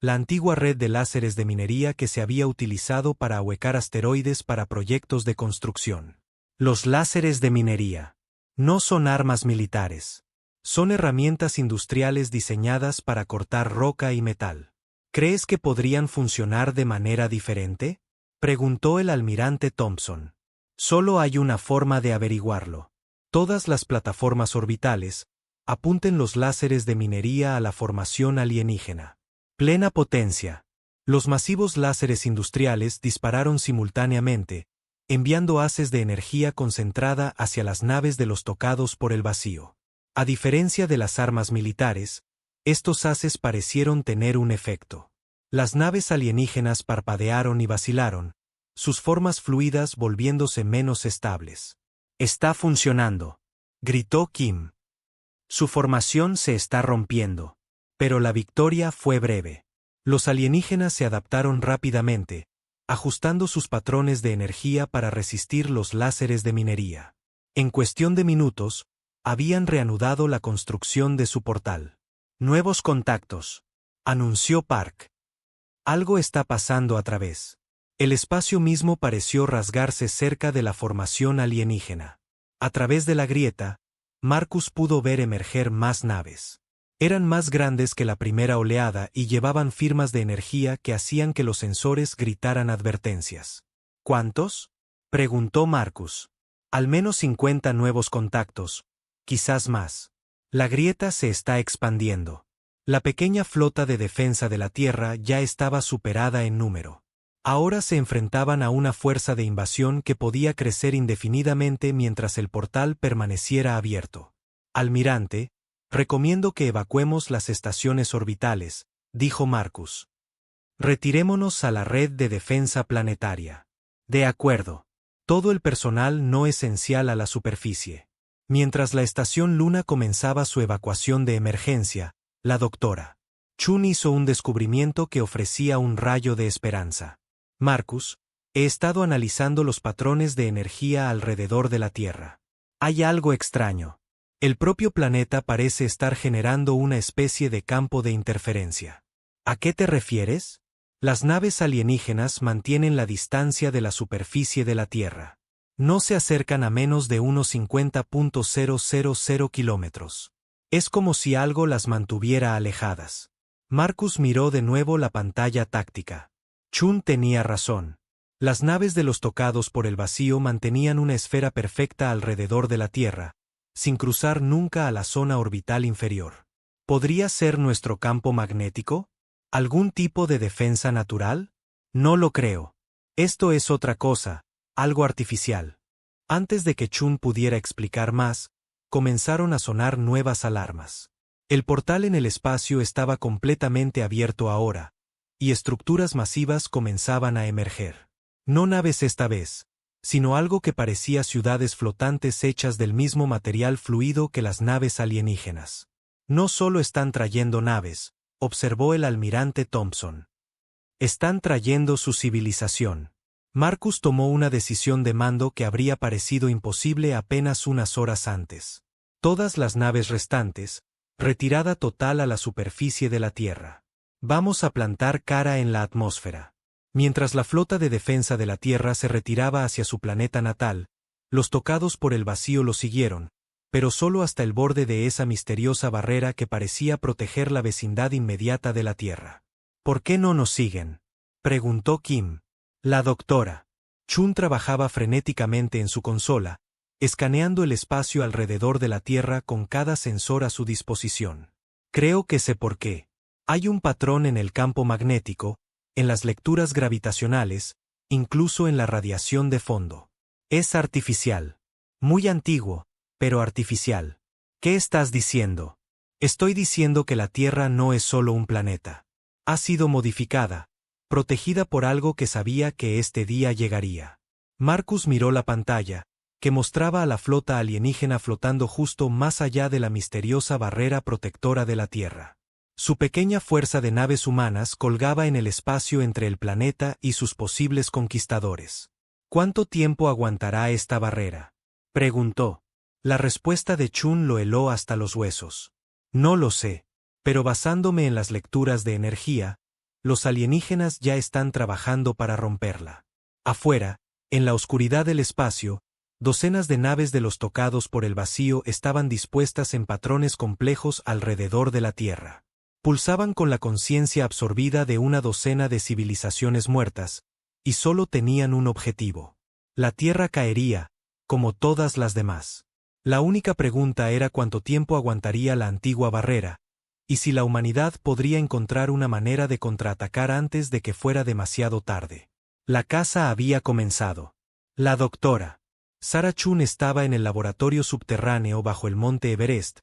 la antigua red de láseres de minería que se había utilizado para ahuecar asteroides para proyectos de construcción. Los láseres de minería no son armas militares. Son herramientas industriales diseñadas para cortar roca y metal. ¿Crees que podrían funcionar de manera diferente?, preguntó el almirante Thompson. Solo hay una forma de averiguarlo. Todas las plataformas orbitales apunten los láseres de minería a la formación alienígena. Plena potencia. Los masivos láseres industriales dispararon simultáneamente, enviando haces de energía concentrada hacia las naves de los tocados por el vacío. A diferencia de las armas militares, estos haces parecieron tener un efecto. Las naves alienígenas parpadearon y vacilaron, sus formas fluidas volviéndose menos estables. «Está funcionando», gritó Kim. Su formación se está rompiendo. Pero la victoria fue breve. Los alienígenas se adaptaron rápidamente, ajustando sus patrones de energía para resistir los láseres de minería. En cuestión de minutos, habían reanudado la construcción de su portal. «Nuevos contactos», anunció Park. Algo está pasando a través. El espacio mismo pareció rasgarse cerca de la formación alienígena. A través de la grieta, Marcus pudo ver emerger más naves. Eran más grandes que la primera oleada y llevaban firmas de energía que hacían que los sensores gritaran advertencias. «¿Cuántos?», preguntó Marcus. «Al menos 50 nuevos contactos, quizás más. La grieta se está expandiendo. La pequeña flota de defensa de la Tierra ya estaba superada en número. Ahora se enfrentaban a una fuerza de invasión que podía crecer indefinidamente mientras el portal permaneciera abierto. Almirante, recomiendo que evacuemos las estaciones orbitales», dijo Marcus. «Retirémonos a la red de defensa planetaria». «De acuerdo. Todo el personal no esencial a la superficie». Mientras la estación Luna comenzaba su evacuación de emergencia, la doctora Chun hizo un descubrimiento que ofrecía un rayo de esperanza. «Marcus, he estado analizando los patrones de energía alrededor de la Tierra. Hay algo extraño. El propio planeta parece estar generando una especie de campo de interferencia». «¿A qué te refieres?». «Las naves alienígenas mantienen la distancia de la superficie de la Tierra. No se acercan a menos de unos 50.000 kilómetros. Es como si algo las mantuviera alejadas». Marcus miró de nuevo la pantalla táctica. Chun tenía razón. Las naves de los tocados por el vacío mantenían una esfera perfecta alrededor de la Tierra, sin cruzar nunca a la zona orbital inferior. ¿Podría ser nuestro campo magnético? ¿Algún tipo de defensa natural? No lo creo. Esto es otra cosa, algo artificial. Antes de que Chun pudiera explicar más, comenzaron a sonar nuevas alarmas. El portal en el espacio estaba completamente abierto ahora, y estructuras masivas comenzaban a emerger. No naves esta vez, sino algo que parecía ciudades flotantes hechas del mismo material fluido que las naves alienígenas. «No solo están trayendo naves», observó el almirante Thompson. «Están trayendo su civilización». Marcus tomó una decisión de mando que habría parecido imposible apenas unas horas antes. Todas las naves restantes, retirada total a la superficie de la Tierra. Vamos a plantar cara en la atmósfera. Mientras la flota de defensa de la Tierra se retiraba hacia su planeta natal, los tocados por el vacío lo siguieron, pero solo hasta el borde de esa misteriosa barrera que parecía proteger la vecindad inmediata de la Tierra. «¿Por qué no nos siguen?», preguntó Kim. La doctora Chun trabajaba frenéticamente en su consola, escaneando el espacio alrededor de la Tierra con cada sensor a su disposición. «Creo que sé por qué. Hay un patrón en el campo magnético, en las lecturas gravitacionales, incluso en la radiación de fondo. Es artificial. Muy antiguo, pero artificial». «¿Qué estás diciendo?». «Estoy diciendo que la Tierra no es solo un planeta. Ha sido modificada, protegida por algo que sabía que este día llegaría». Marcus miró la pantalla, que mostraba a la flota alienígena flotando justo más allá de la misteriosa barrera protectora de la Tierra. Su pequeña fuerza de naves humanas colgaba en el espacio entre el planeta y sus posibles conquistadores. «¿Cuánto tiempo aguantará esta barrera?», preguntó. La respuesta de Chun lo heló hasta los huesos. «No lo sé, pero basándome en las lecturas de energía, Los alienígenas ya están trabajando para romperla. Afuera, en la oscuridad del espacio, docenas de naves de los tocados por el vacío estaban dispuestas en patrones complejos alrededor de la Tierra. Pulsaban con la conciencia absorbida de una docena de civilizaciones muertas, y solo tenían un objetivo. La Tierra caería, como todas las demás. La única pregunta era cuánto tiempo aguantaría la antigua barrera, y si la humanidad podría encontrar una manera de contraatacar antes de que fuera demasiado tarde. La caza había comenzado. La doctora Sarah Chun estaba en el laboratorio subterráneo bajo el monte Everest,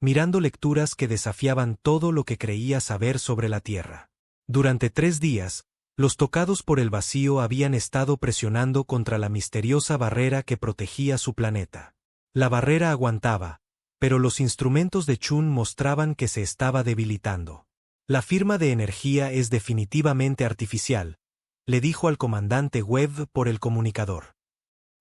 mirando lecturas que desafiaban todo lo que creía saber sobre la Tierra. Durante 3 días, los tocados por el vacío habían estado presionando contra la misteriosa barrera que protegía su planeta. La barrera aguantaba, pero los instrumentos de Chun mostraban que se estaba debilitando. La firma de energía es definitivamente artificial, le dijo al comandante Webb por el comunicador.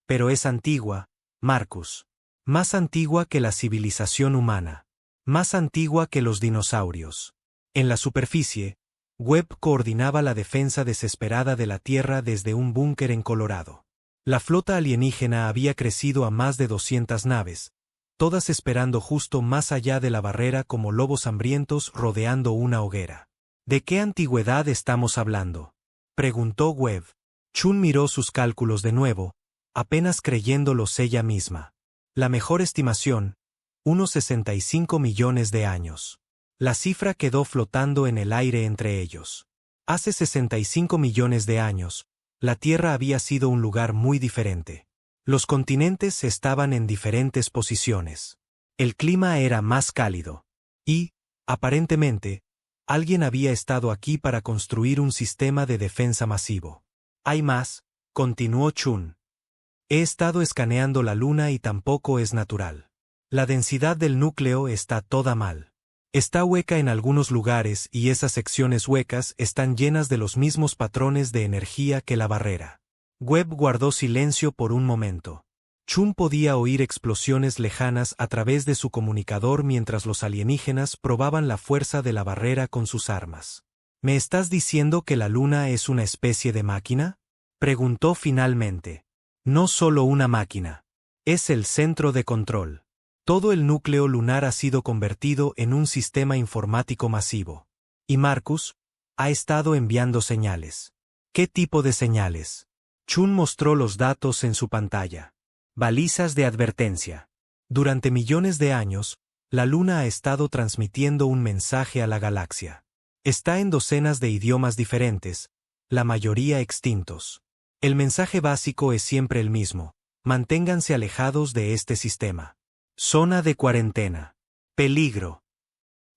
Pero es antigua, Marcus. Más antigua que la civilización humana. Más antigua que los dinosaurios. En la superficie, Webb coordinaba la defensa desesperada de la Tierra desde un búnker en Colorado. La flota alienígena había crecido a más de 200 naves, todas esperando justo más allá de la barrera como lobos hambrientos rodeando una hoguera. ¿De qué antigüedad estamos hablando?, preguntó Webb. Chun miró sus cálculos de nuevo, apenas creyéndolos ella misma. La mejor estimación, unos 65 millones de años. La cifra quedó flotando en el aire entre ellos. Hace 65 millones de años, la Tierra había sido un lugar muy diferente. Los continentes estaban en diferentes posiciones. El clima era más cálido. Y, aparentemente, alguien había estado aquí para construir un sistema de defensa masivo. Hay más, continuó Chun. He estado escaneando la Luna y tampoco es natural. La densidad del núcleo está toda mal. Está hueca en algunos lugares y esas secciones huecas están llenas de los mismos patrones de energía que la barrera. Webb guardó silencio por un momento. Chun podía oír explosiones lejanas a través de su comunicador mientras los alienígenas probaban la fuerza de la barrera con sus armas. ¿Me estás diciendo que la Luna es una especie de máquina?, preguntó finalmente. No solo una máquina. Es el centro de control. Todo el núcleo lunar ha sido convertido en un sistema informático masivo. Y Marcus ha estado enviando señales. ¿Qué tipo de señales? Chun mostró los datos en su pantalla. Balizas de advertencia. Durante millones de años, la Luna ha estado transmitiendo un mensaje a la galaxia. Está en docenas de idiomas diferentes, la mayoría extintos. El mensaje básico es siempre el mismo: manténganse alejados de este sistema. Zona de cuarentena. Peligro.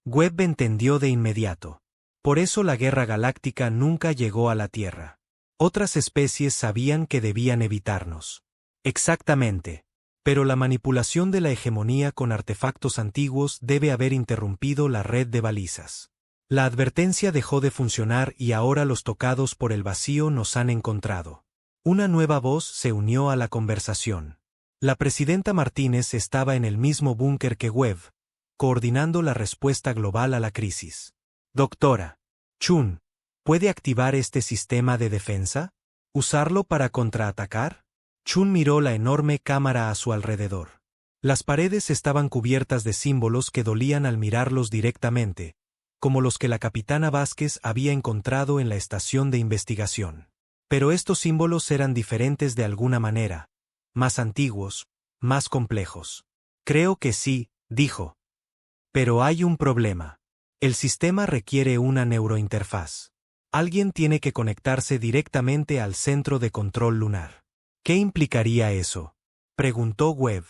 Webb entendió de inmediato. Por eso la guerra galáctica nunca llegó a la Tierra. Otras especies sabían que debían evitarnos. Exactamente. Pero la manipulación de la hegemonía con artefactos antiguos debe haber interrumpido la red de balizas. La advertencia dejó de funcionar y ahora los tocados por el vacío nos han encontrado. Una nueva voz se unió a la conversación. La presidenta Martínez estaba en el mismo búnker que Webb, coordinando la respuesta global a la crisis. Doctora Chun, ¿puede activar este sistema de defensa? ¿Usarlo para contraatacar? Chun miró la enorme cámara a su alrededor. Las paredes estaban cubiertas de símbolos que dolían al mirarlos directamente, como los que la capitana Vázquez había encontrado en la estación de investigación. Pero estos símbolos eran diferentes de alguna manera, más antiguos, más complejos. Creo que sí, dijo. Pero hay un problema. El sistema requiere una neurointerfaz. Alguien tiene que conectarse directamente al centro de control lunar. ¿Qué implicaría eso?, preguntó Webb.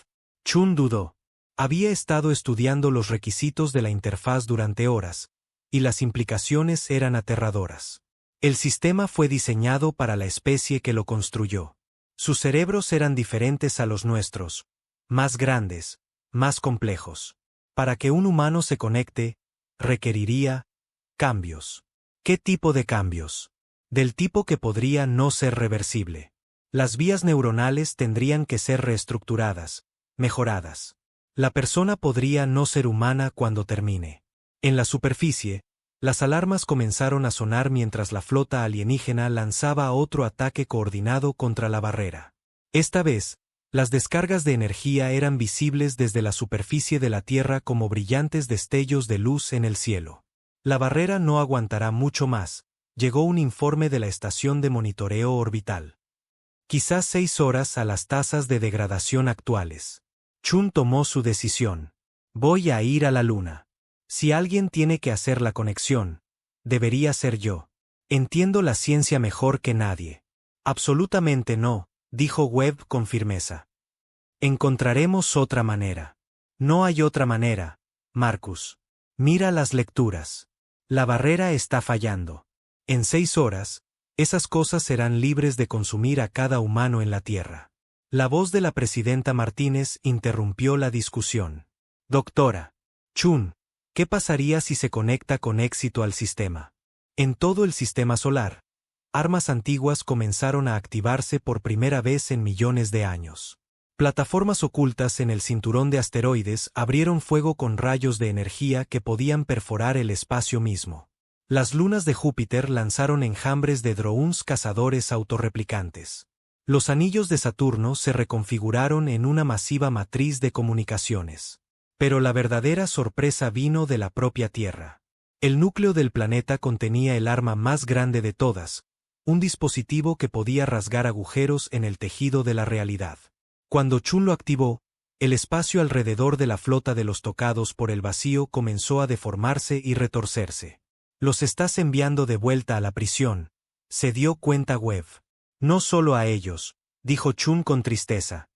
Chun dudó. Había estado estudiando los requisitos de la interfaz durante horas, y las implicaciones eran aterradoras. El sistema fue diseñado para la especie que lo construyó. Sus cerebros eran diferentes a los nuestros, más grandes, más complejos. Para que un humano se conecte, requeriría cambios. ¿Qué tipo de cambios? Del tipo que podría no ser reversible. Las vías neuronales tendrían que ser reestructuradas, mejoradas. La persona podría no ser humana cuando termine. En la superficie, Las alarmas comenzaron a sonar mientras la flota alienígena lanzaba otro ataque coordinado contra la barrera. Esta vez, las descargas de energía eran visibles desde la superficie de la Tierra como brillantes destellos de luz en el cielo. La barrera no aguantará mucho más, llegó un informe de la estación de monitoreo orbital. Quizás 6 horas a las tasas de degradación actuales. Chun tomó su decisión. Voy a ir a la Luna. Si alguien tiene que hacer la conexión, debería ser yo. Entiendo la ciencia mejor que nadie. Absolutamente no, dijo Webb con firmeza. Encontraremos otra manera. No hay otra manera, Marcus. Mira las lecturas. La barrera está fallando. En 6 horas, esas cosas serán libres de consumir a cada humano en la Tierra. La voz de la presidenta Martínez interrumpió la discusión. Doctora Chun, ¿qué pasaría si se conecta con éxito al sistema? En todo el sistema solar, armas antiguas comenzaron a activarse por primera vez en millones de años. Plataformas ocultas en el cinturón de asteroides abrieron fuego con rayos de energía que podían perforar el espacio mismo. Las lunas de Júpiter lanzaron enjambres de drones cazadores autorreplicantes. Los anillos de Saturno se reconfiguraron en una masiva matriz de comunicaciones. Pero la verdadera sorpresa vino de la propia Tierra. El núcleo del planeta contenía el arma más grande de todas, un dispositivo que podía rasgar agujeros en el tejido de la realidad. Cuando Chun lo activó, el espacio alrededor de la flota de los tocados por el vacío comenzó a deformarse y retorcerse. Los estás enviando de vuelta a la prisión, se dio cuenta Webb. No solo a ellos, dijo Chun con tristeza.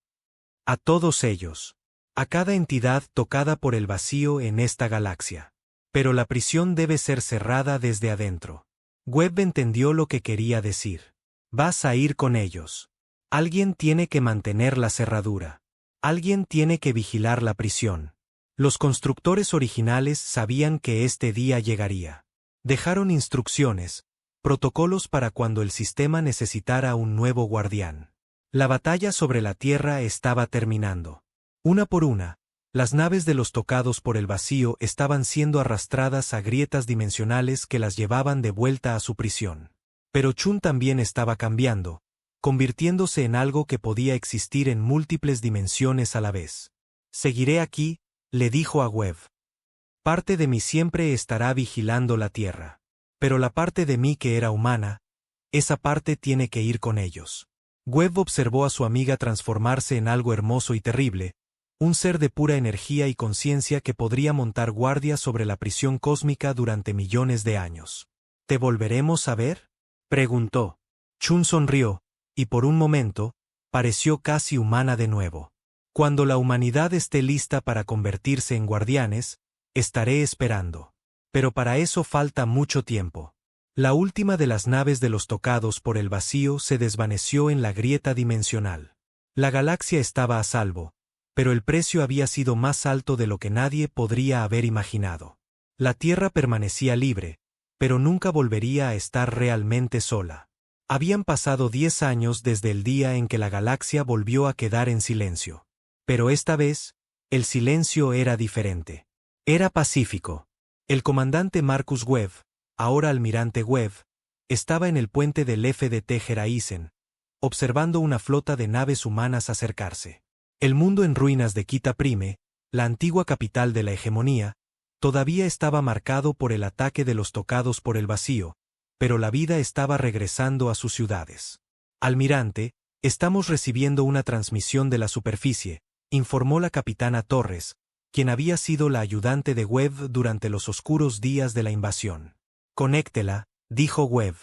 A todos ellos. A cada entidad tocada por el vacío en esta galaxia. Pero la prisión debe ser cerrada desde adentro. Webb entendió lo que quería decir. Vas a ir con ellos. Alguien tiene que mantener la cerradura. Alguien tiene que vigilar la prisión. Los constructores originales sabían que este día llegaría. Dejaron instrucciones, protocolos para cuando el sistema necesitara un nuevo guardián. La batalla sobre la Tierra estaba terminando. Una por una, las naves de los tocados por el vacío estaban siendo arrastradas a grietas dimensionales que las llevaban de vuelta a su prisión. Pero Chun también estaba cambiando, convirtiéndose en algo que podía existir en múltiples dimensiones a la vez. Seguiré aquí, le dijo a Webb. Parte de mí siempre estará vigilando la Tierra. Pero la parte de mí que era humana, esa parte tiene que ir con ellos. Webb observó a su amiga transformarse en algo hermoso y terrible, un ser de pura energía y conciencia que podría montar guardia sobre la prisión cósmica durante millones de años. ¿Te volveremos a ver?, preguntó. Chun sonrió, y por un momento, pareció casi humana de nuevo. Cuando la humanidad esté lista para convertirse en guardianes, estaré esperando. Pero para eso falta mucho tiempo. La última de las naves de los tocados por el vacío se desvaneció en la grieta dimensional. La galaxia estaba a salvo, pero el precio había sido más alto de lo que nadie podría haber imaginado. La Tierra permanecía libre, pero nunca volvería a estar realmente sola. Habían pasado 10 años desde el día en que la galaxia volvió a quedar en silencio. Pero esta vez, el silencio era diferente. Era pacífico. El comandante Marcus Webb, ahora almirante Webb, estaba en el puente del FDT Geraisen, observando una flota de naves humanas acercarse. El mundo en ruinas de Kita Prime, la antigua capital de la hegemonía, todavía estaba marcado por el ataque de los tocados por el vacío, pero la vida estaba regresando a sus ciudades. Almirante, estamos recibiendo una transmisión de la superficie, informó la capitana Torres, quien había sido la ayudante de Webb durante los oscuros días de la invasión. Conéctela, dijo Webb.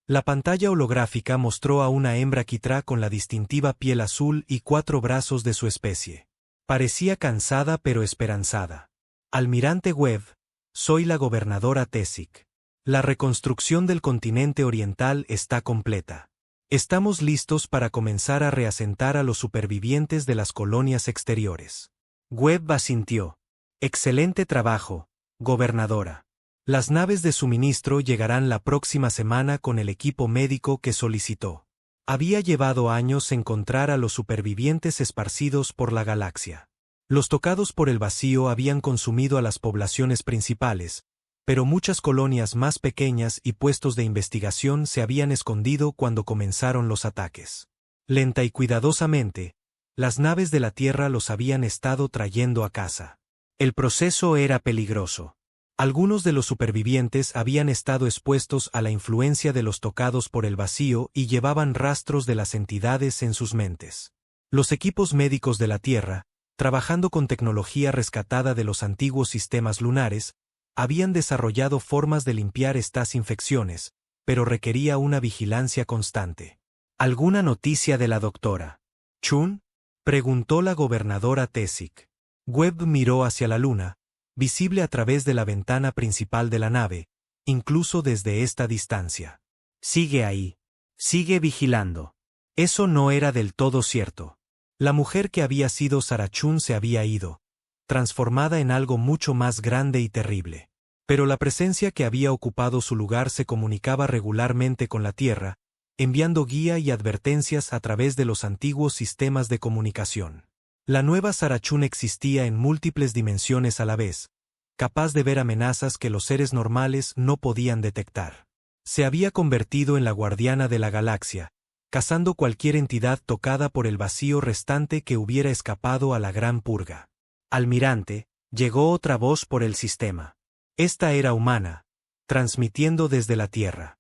La pantalla holográfica mostró a una hembra quitrá con la distintiva piel azul y 4 brazos de su especie. Parecía cansada pero esperanzada. Almirante Webb, soy la gobernadora Tesic. La reconstrucción del continente oriental está completa. Estamos listos para comenzar a reasentar a los supervivientes de las colonias exteriores. Webb asintió. Excelente trabajo, gobernadora. Las naves de suministro llegarán la próxima semana con el equipo médico que solicitó. Había llevado años encontrar a los supervivientes esparcidos por la galaxia. Los tocados por el vacío habían consumido a las poblaciones principales, pero muchas colonias más pequeñas y puestos de investigación se habían escondido cuando comenzaron los ataques. Lenta y cuidadosamente, las naves de la Tierra los habían estado trayendo a casa. El proceso era peligroso. Algunos de los supervivientes habían estado expuestos a la influencia de los tocados por el vacío y llevaban rastros de las entidades en sus mentes. Los equipos médicos de la Tierra, trabajando con tecnología rescatada de los antiguos sistemas lunares, habían desarrollado formas de limpiar estas infecciones, pero requería una vigilancia constante. ¿Alguna noticia de la doctora Chun?, preguntó la gobernadora Tesic. Webb miró hacia la luna, visible a través de la ventana principal de la nave, incluso desde esta distancia. Sigue ahí. Sigue vigilando. Eso no era del todo cierto. La mujer que había sido Sarah Chun se había ido, transformada en algo mucho más grande y terrible. Pero la presencia que había ocupado su lugar se comunicaba regularmente con la Tierra, enviando guía y advertencias a través de los antiguos sistemas de comunicación. La nueva Sarah Chun existía en múltiples dimensiones a la vez, capaz de ver amenazas que los seres normales no podían detectar. Se había convertido en la guardiana de la galaxia, cazando cualquier entidad tocada por el vacío restante que hubiera escapado a la Gran Purga. Almirante, llegó otra voz por el sistema. Esta era humana, transmitiendo desde la Tierra.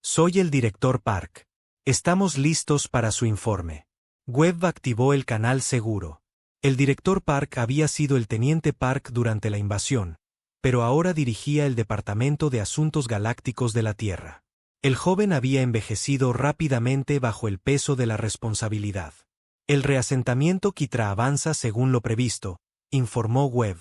Soy el director Park. Estamos listos para su informe. Webb activó el canal seguro. El director Park había sido el teniente Park durante la invasión, pero ahora dirigía el Departamento de Asuntos Galácticos de la Tierra. El joven había envejecido rápidamente bajo el peso de la responsabilidad. El reasentamiento Kitra avanza según lo previsto, informó Webb.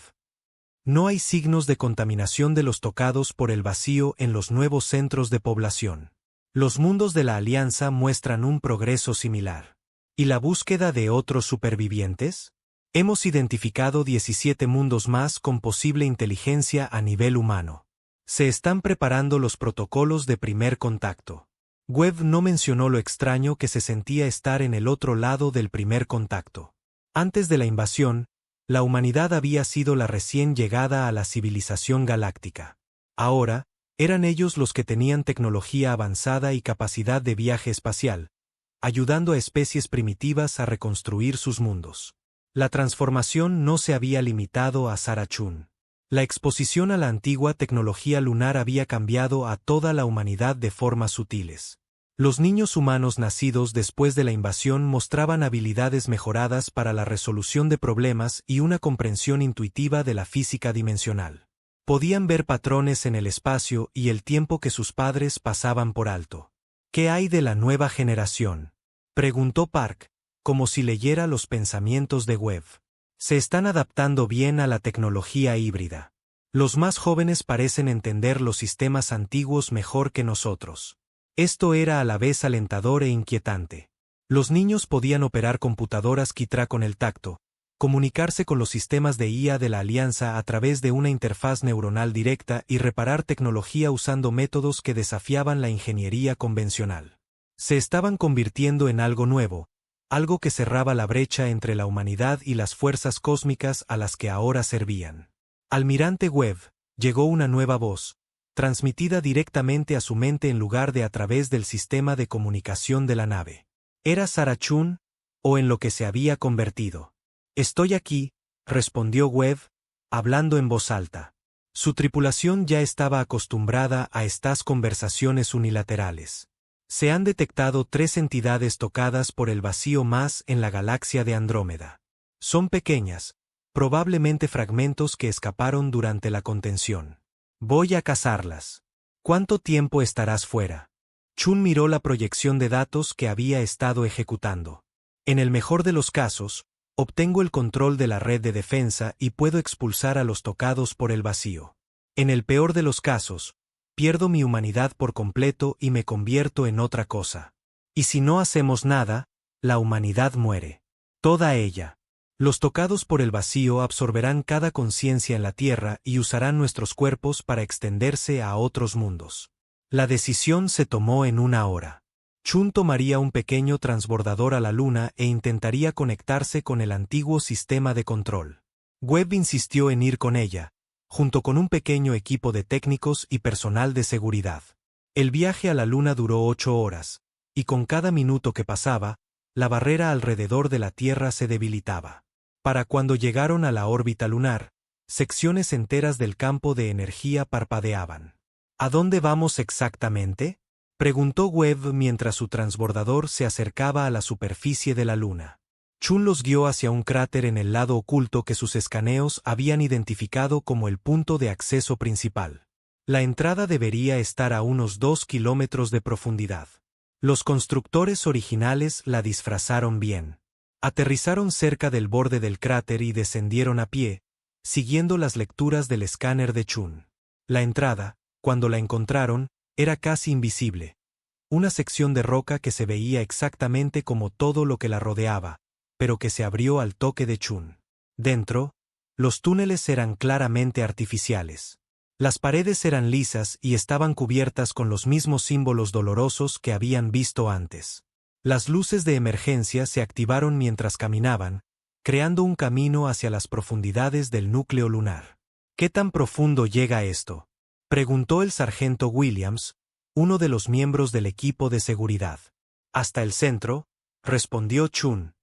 No hay signos de contaminación de los tocados por el vacío en los nuevos centros de población. Los mundos de la Alianza muestran un progreso similar. ¿Y la búsqueda de otros supervivientes? Hemos identificado 17 mundos más con posible inteligencia a nivel humano. Se están preparando los protocolos de primer contacto. Webb no mencionó lo extraño que se sentía estar en el otro lado del primer contacto. Antes de la invasión, la humanidad había sido la recién llegada a la civilización galáctica. Ahora, eran ellos los que tenían tecnología avanzada y capacidad de viaje espacial, ayudando a especies primitivas a reconstruir sus mundos. La transformación no se había limitado a Sarah Chun. La exposición a la antigua tecnología lunar había cambiado a toda la humanidad de formas sutiles. Los niños humanos nacidos después de la invasión mostraban habilidades mejoradas para la resolución de problemas y una comprensión intuitiva de la física dimensional. Podían ver patrones en el espacio y el tiempo que sus padres pasaban por alto. ¿Qué hay de la nueva generación?, preguntó Park, como si leyera los pensamientos de Webb. Se están adaptando bien a la tecnología híbrida. Los más jóvenes parecen entender los sistemas antiguos mejor que nosotros. Esto era a la vez alentador e inquietante. Los niños podían operar computadoras Kitra con el tacto, comunicarse con los sistemas de IA de la Alianza a través de una interfaz neuronal directa y reparar tecnología usando métodos que desafiaban la ingeniería convencional. Se estaban convirtiendo en algo nuevo, algo que cerraba la brecha entre la humanidad y las fuerzas cósmicas a las que ahora servían. Almirante Webb, llegó una nueva voz, transmitida directamente a su mente en lugar de a través del sistema de comunicación de la nave. ¿Era Sarah Chun, o en lo que se había convertido? Estoy aquí, respondió Webb, hablando en voz alta. Su tripulación ya estaba acostumbrada a estas conversaciones unilaterales. Se han detectado 3 entidades tocadas por el vacío más en la galaxia de Andrómeda. Son pequeñas, probablemente fragmentos que escaparon durante la contención. Voy a cazarlas. ¿Cuánto tiempo estarás fuera? Chun miró la proyección de datos que había estado ejecutando. En el mejor de los casos, obtengo el control de la red de defensa y puedo expulsar a los tocados por el vacío. En el peor de los casos, pierdo mi humanidad por completo y me convierto en otra cosa. Y si no hacemos nada, la humanidad muere. Toda ella. Los tocados por el vacío absorberán cada conciencia en la Tierra y usarán nuestros cuerpos para extenderse a otros mundos. La decisión se tomó en 1 hora. Chun tomaría un pequeño transbordador a la Luna e intentaría conectarse con el antiguo sistema de control. Webb insistió en ir con ella, junto con un pequeño equipo de técnicos y personal de seguridad. El viaje a la Luna duró 8 horas, y con cada minuto que pasaba, la barrera alrededor de la Tierra se debilitaba. Para cuando llegaron a la órbita lunar, secciones enteras del campo de energía parpadeaban. ¿A dónde vamos exactamente?, preguntó Webb mientras su transbordador se acercaba a la superficie de la Luna. Chun los guió hacia un cráter en el lado oculto que sus escaneos habían identificado como el punto de acceso principal. La entrada debería estar a unos 2 kilómetros de profundidad. Los constructores originales la disfrazaron bien. Aterrizaron cerca del borde del cráter y descendieron a pie, siguiendo las lecturas del escáner de Chun. La entrada, cuando la encontraron, era casi invisible. Una sección de roca que se veía exactamente como todo lo que la rodeaba, pero que se abrió al toque de Chun. Dentro, los túneles eran claramente artificiales. Las paredes eran lisas y estaban cubiertas con los mismos símbolos dolorosos que habían visto antes. Las luces de emergencia se activaron mientras caminaban, creando un camino hacia las profundidades del núcleo lunar. ¿Qué tan profundo llega esto?, preguntó el sargento Williams, uno de los miembros del equipo de seguridad. Hasta el centro, respondió Chun.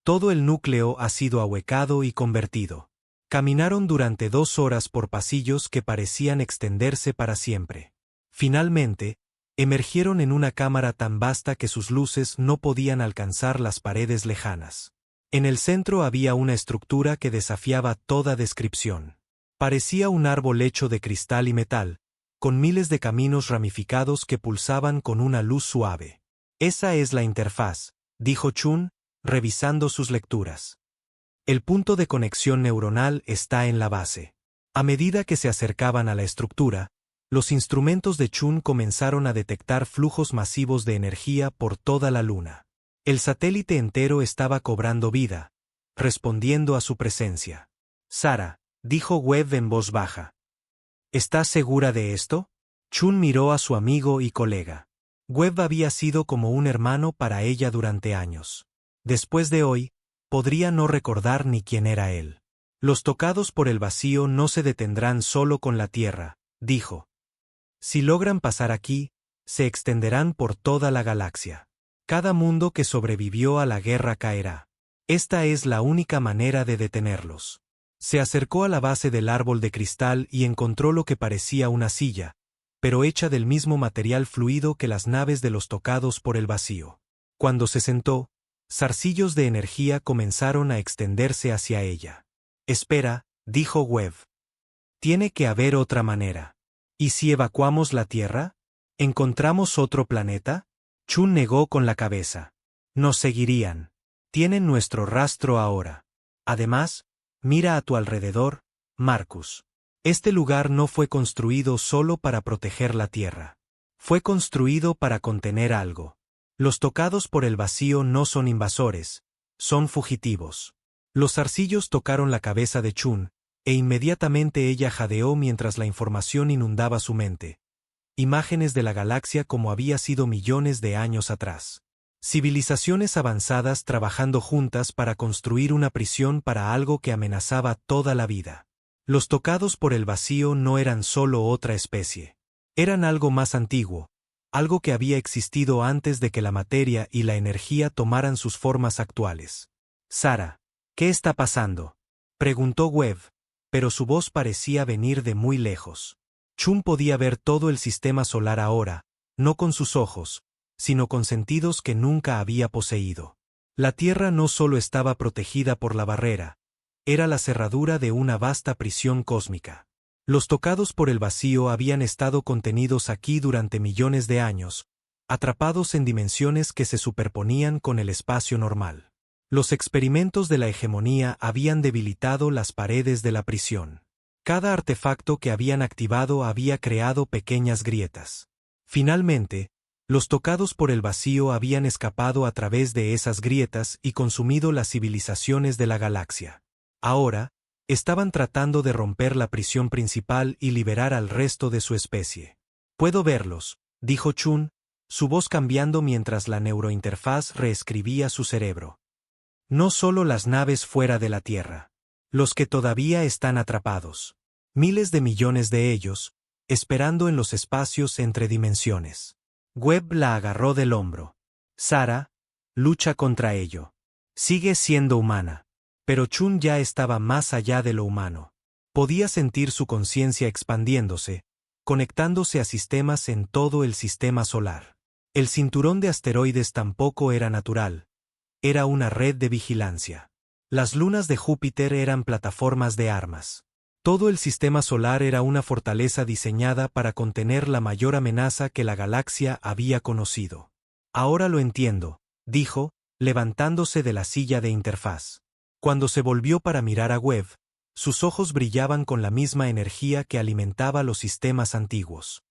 Todo el núcleo ha sido ahuecado y convertido. Caminaron durante 2 horas por pasillos que parecían extenderse para siempre. Finalmente, emergieron en una cámara tan vasta que sus luces no podían alcanzar las paredes lejanas. En el centro había una estructura que desafiaba toda descripción. Parecía un árbol hecho de cristal y metal, con miles de caminos ramificados que pulsaban con una luz suave. Esa es la interfaz, dijo Chun, revisando sus lecturas. El punto de conexión neuronal está en la base. A medida que se acercaban a la estructura, los instrumentos de Chun comenzaron a detectar flujos masivos de energía por toda la Luna. El satélite entero estaba cobrando vida, respondiendo a su presencia. Sara, dijo Webb en voz baja. ¿Estás segura de esto? Chun miró a su amigo y colega. Webb había sido como un hermano para ella durante años. Después de hoy, podría no recordar ni quién era él. Los tocados por el vacío no se detendrán solo con la Tierra, dijo. Si logran pasar aquí, se extenderán por toda la galaxia. Cada mundo que sobrevivió a la guerra caerá. Esta es la única manera de detenerlos. Se acercó a la base del árbol de cristal y encontró lo que parecía una silla, pero hecha del mismo material fluido que las naves de los tocados por el vacío. Cuando se sentó, zarcillos de energía comenzaron a extenderse hacia ella. Espera, dijo Webb. Tiene que haber otra manera. ¿Y si evacuamos la Tierra? ¿Encontramos otro planeta? Chun negó con la cabeza. Nos seguirían. Tienen nuestro rastro ahora. Además, mira a tu alrededor, Marcus. Este lugar no fue construido solo para proteger la Tierra. Fue construido para contener algo. Los tocados por el vacío no son invasores, son fugitivos. Los zarcillos tocaron la cabeza de Chun, e inmediatamente ella jadeó mientras la información inundaba su mente. Imágenes de la galaxia como había sido millones de años atrás. Civilizaciones avanzadas trabajando juntas para construir una prisión para algo que amenazaba toda la vida. Los tocados por el vacío no eran solo otra especie. Eran algo más antiguo, algo que había existido antes de que la materia y la energía tomaran sus formas actuales. Sara, ¿qué está pasando?, preguntó Webb, pero su voz parecía venir de muy lejos. Chun podía ver todo el sistema solar ahora, no con sus ojos, sino con sentidos que nunca había poseído. La Tierra no solo estaba protegida por la barrera, era la cerradura de una vasta prisión cósmica. Los tocados por el vacío habían estado contenidos aquí durante millones de años, atrapados en dimensiones que se superponían con el espacio normal. Los experimentos de la hegemonía habían debilitado las paredes de la prisión. Cada artefacto que habían activado había creado pequeñas grietas. Finalmente, los tocados por el vacío habían escapado a través de esas grietas y consumido las civilizaciones de la galaxia. Ahora, estaban tratando de romper la prisión principal y liberar al resto de su especie. Puedo verlos, dijo Chun, su voz cambiando mientras la neurointerfaz reescribía su cerebro. No solo las naves fuera de la Tierra. Los que todavía están atrapados. Miles de millones de ellos, esperando en los espacios entre dimensiones. Webb la agarró del hombro. Sara, lucha contra ello. Sigue siendo humana. Pero Chun ya estaba más allá de lo humano. Podía sentir su conciencia expandiéndose, conectándose a sistemas en todo el sistema solar. El cinturón de asteroides tampoco era natural. Era una red de vigilancia. Las lunas de Júpiter eran plataformas de armas. Todo el sistema solar era una fortaleza diseñada para contener la mayor amenaza que la galaxia había conocido. Ahora lo entiendo, dijo, levantándose de la silla de interfaz. Cuando se volvió para mirar a Webb, sus ojos brillaban con la misma energía que alimentaba los sistemas antiguos.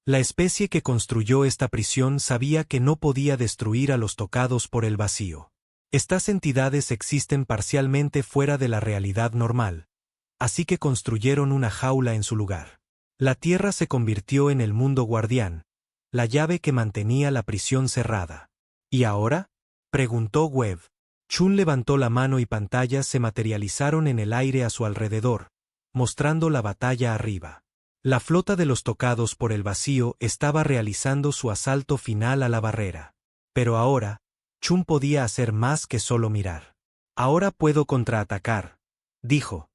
La especie que construyó esta prisión sabía que no podía destruir a los tocados por el vacío. Estas entidades existen parcialmente fuera de la realidad normal, así que construyeron una jaula en su lugar. La Tierra se convirtió en el mundo guardián, la llave que mantenía la prisión cerrada. ¿Y ahora?, preguntó Webb. Chun levantó la mano y pantallas se materializaron en el aire a su alrededor, mostrando la batalla arriba. La flota de los tocados por el vacío estaba realizando su asalto final a la barrera. Pero ahora, Chun podía hacer más que solo mirar. Ahora puedo contraatacar, dijo.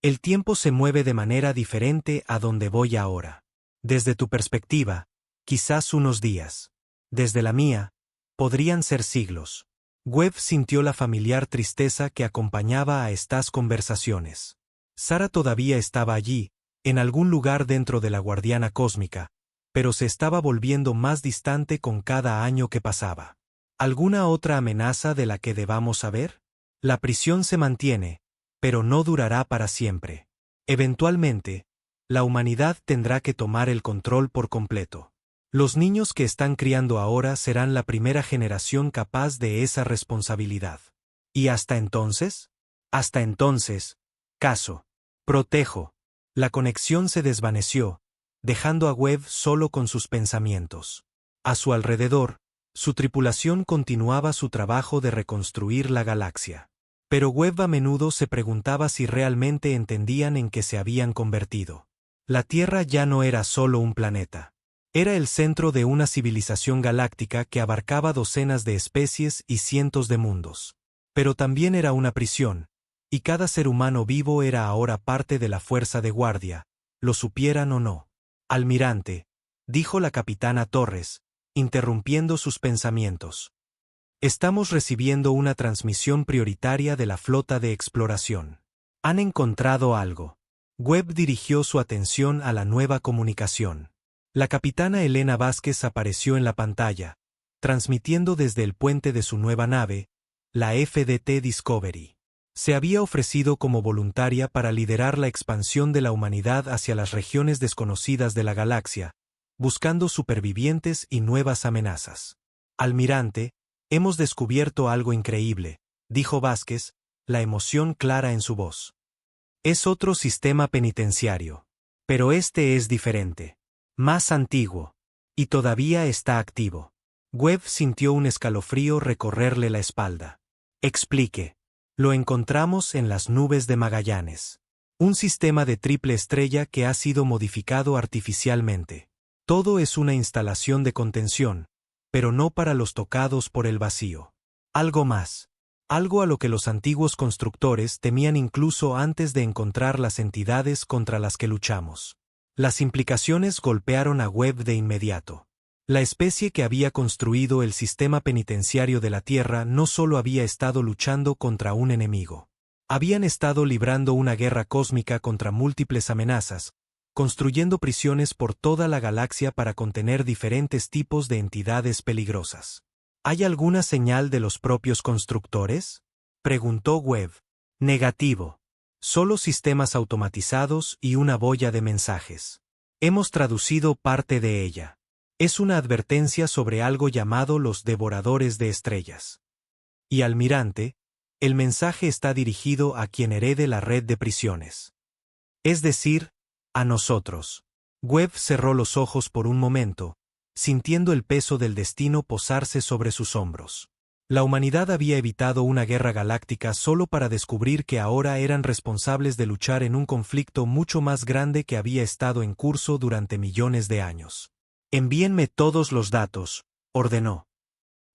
El tiempo se mueve de manera diferente a donde voy ahora. Desde tu perspectiva, quizás unos días. Desde la mía, podrían ser siglos. Webb sintió la familiar tristeza que acompañaba a estas conversaciones. Sara todavía estaba allí, en algún lugar dentro de la guardiana cósmica, pero se estaba volviendo más distante con cada año que pasaba. ¿Alguna otra amenaza de la que debamos saber? La prisión se mantiene, pero no durará para siempre. Eventualmente, la humanidad tendrá que tomar el control por completo. Los niños que están criando ahora serán la primera generación capaz de esa responsabilidad. ¿Y hasta entonces? Hasta entonces, caso. Protejo. La conexión se desvaneció, dejando a Webb solo con sus pensamientos. A su alrededor, su tripulación continuaba su trabajo de reconstruir la galaxia. Pero Webb a menudo se preguntaba si realmente entendían en qué se habían convertido. La Tierra ya no era solo un planeta. Era el centro de una civilización galáctica que abarcaba docenas de especies y cientos de mundos. Pero también era una prisión, y cada ser humano vivo era ahora parte de la fuerza de guardia, lo supieran o no. Almirante, dijo la capitana Torres, interrumpiendo sus pensamientos. Estamos recibiendo una transmisión prioritaria de la flota de exploración. Han encontrado algo. Webb dirigió su atención a la nueva comunicación. La capitana Elena Vázquez apareció en la pantalla, transmitiendo desde el puente de su nueva nave, la FDT Discovery. Se había ofrecido como voluntaria para liderar la expansión de la humanidad hacia las regiones desconocidas de la galaxia, buscando supervivientes y nuevas amenazas. Almirante, hemos descubierto algo increíble, dijo Vázquez, la emoción clara en su voz. Es otro sistema penitenciario. Pero este es diferente. Más antiguo. Y todavía está activo. Webb sintió un escalofrío recorrerle la espalda. Explique. Lo encontramos en las nubes de Magallanes. Un sistema de triple estrella que ha sido modificado artificialmente. Todo es una instalación de contención, pero no para los tocados por el vacío. Algo más. Algo a lo que los antiguos constructores temían incluso antes de encontrar las entidades contra las que luchamos. Las implicaciones golpearon a Webb de inmediato. La especie que había construido el sistema penitenciario de la Tierra no solo había estado luchando contra un enemigo. Habían estado librando una guerra cósmica contra múltiples amenazas, construyendo prisiones por toda la galaxia para contener diferentes tipos de entidades peligrosas. ¿Hay alguna señal de los propios constructores?, preguntó Webb. Negativo. Solo sistemas automatizados y una boya de mensajes. Hemos traducido parte de ella. Es una advertencia sobre algo llamado los devoradores de estrellas. Y almirante, el mensaje está dirigido a quien herede la red de prisiones. Es decir, a nosotros. Webb cerró los ojos por un momento, sintiendo el peso del destino posarse sobre sus hombros. La humanidad había evitado una guerra galáctica solo para descubrir que ahora eran responsables de luchar en un conflicto mucho más grande que había estado en curso durante millones de años. Envíenme todos los datos, ordenó.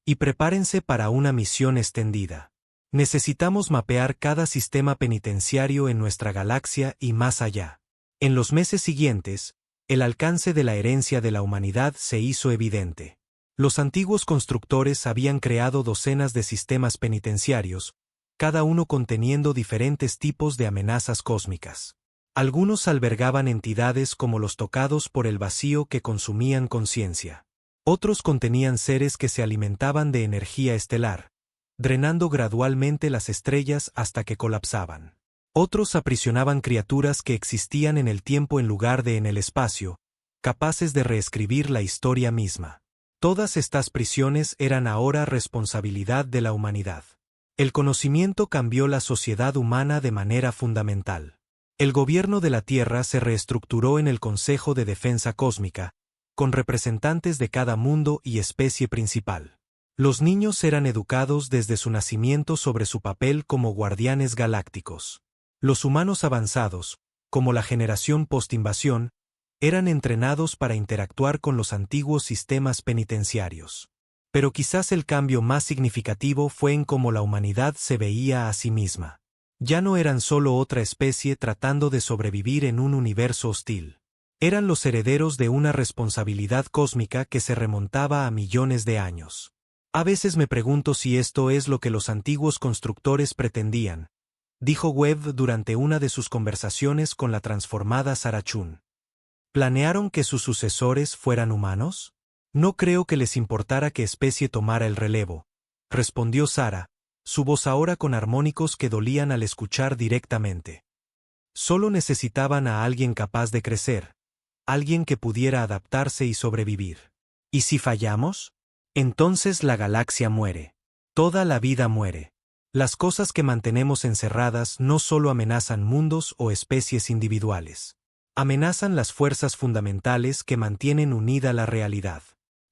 Y prepárense para una misión extendida. Necesitamos mapear cada sistema penitenciario en nuestra galaxia y más allá. En los meses siguientes, el alcance de la herencia de la humanidad se hizo evidente. Los antiguos constructores habían creado docenas de sistemas penitenciarios, cada uno conteniendo diferentes tipos de amenazas cósmicas. Algunos albergaban entidades como los tocados por el vacío que consumían conciencia. Otros contenían seres que se alimentaban de energía estelar, drenando gradualmente las estrellas hasta que colapsaban. Otros aprisionaban criaturas que existían en el tiempo en lugar de en el espacio, capaces de reescribir la historia misma. Todas estas prisiones eran ahora responsabilidad de la humanidad. El conocimiento cambió la sociedad humana de manera fundamental. El gobierno de la Tierra se reestructuró en el Consejo de Defensa Cósmica, con representantes de cada mundo y especie principal. Los niños eran educados desde su nacimiento sobre su papel como guardianes galácticos. Los humanos avanzados, como la generación post-invasión, eran entrenados para interactuar con los antiguos sistemas penitenciarios. Pero quizás el cambio más significativo fue en cómo la humanidad se veía a sí misma. Ya no eran solo otra especie tratando de sobrevivir en un universo hostil. Eran los herederos de una responsabilidad cósmica que se remontaba a millones de años. A veces me pregunto si esto es lo que los antiguos constructores pretendían, dijo Webb durante una de sus conversaciones con la transformada Sarah Chun. ¿Planearon que sus sucesores fueran humanos? No creo que les importara qué especie tomara el relevo, respondió Sarah, su voz ahora con armónicos que dolían al escuchar directamente. Solo necesitaban a alguien capaz de crecer, alguien que pudiera adaptarse y sobrevivir. ¿Y si fallamos? Entonces la galaxia muere. Toda la vida muere. Las cosas que mantenemos encerradas no solo amenazan mundos o especies individuales. Amenazan las fuerzas fundamentales que mantienen unida la realidad.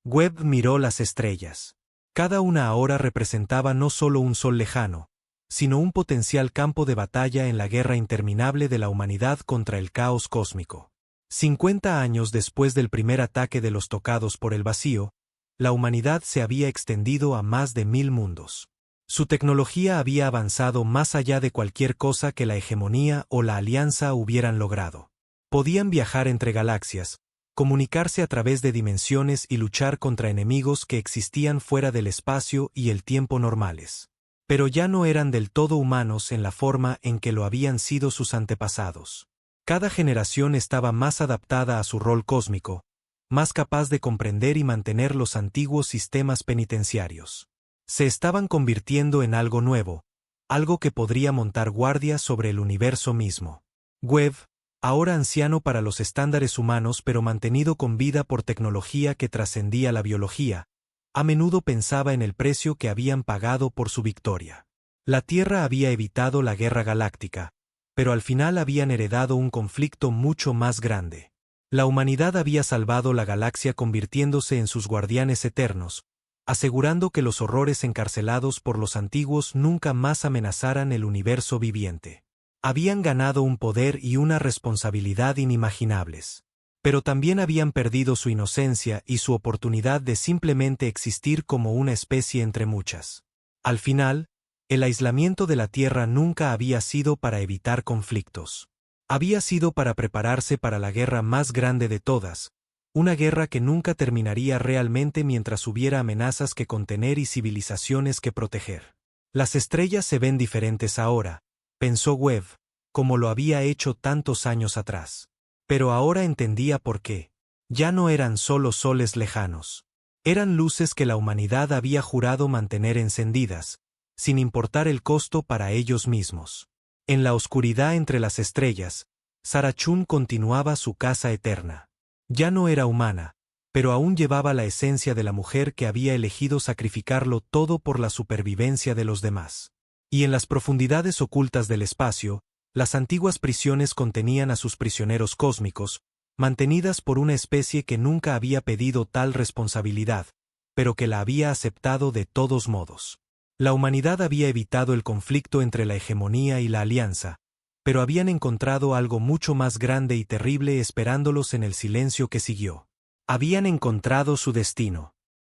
Webb miró las estrellas. Cada una ahora representaba no solo un sol lejano, sino un potencial campo de batalla en la guerra interminable de la humanidad contra el caos cósmico. 50 años después del primer ataque de los tocados por el vacío, la humanidad se había extendido a más de 1000 mundos. Su tecnología había avanzado más allá de cualquier cosa que la hegemonía o la alianza hubieran logrado. Podían viajar entre galaxias, comunicarse a través de dimensiones y luchar contra enemigos que existían fuera del espacio y el tiempo normales. Pero ya no eran del todo humanos en la forma en que lo habían sido sus antepasados. Cada generación estaba más adaptada a su rol cósmico, más capaz de comprender y mantener los antiguos sistemas penitenciarios. Se estaban convirtiendo en algo nuevo, algo que podría montar guardia sobre el universo mismo. Webb, ahora anciano para los estándares humanos pero mantenido con vida por tecnología que trascendía la biología, a menudo pensaba en el precio que habían pagado por su victoria. La Tierra había evitado la guerra galáctica, pero al final habían heredado un conflicto mucho más grande. La humanidad había salvado la galaxia convirtiéndose en sus guardianes eternos, asegurando que los horrores encarcelados por los antiguos nunca más amenazaran el universo viviente. Habían ganado un poder y una responsabilidad inimaginables. Pero también habían perdido su inocencia y su oportunidad de simplemente existir como una especie entre muchas. Al final, el aislamiento de la Tierra nunca había sido para evitar conflictos. Había sido para prepararse para la guerra más grande de todas, una guerra que nunca terminaría realmente mientras hubiera amenazas que contener y civilizaciones que proteger. Las estrellas se ven diferentes ahora, pensó Webb, como lo había hecho tantos años atrás. Pero ahora entendía por qué. Ya no eran solo soles lejanos. Eran luces que la humanidad había jurado mantener encendidas, sin importar el costo para ellos mismos. En la oscuridad entre las estrellas, Sarah Chun continuaba su caza eterna. Ya no era humana, pero aún llevaba la esencia de la mujer que había elegido sacrificarlo todo por la supervivencia de los demás. Y en las profundidades ocultas del espacio, las antiguas prisiones contenían a sus prisioneros cósmicos, mantenidas por una especie que nunca había pedido tal responsabilidad, pero que la había aceptado de todos modos. La humanidad había evitado el conflicto entre la hegemonía y la alianza, pero habían encontrado algo mucho más grande y terrible esperándolos en el silencio que siguió. Habían encontrado su destino.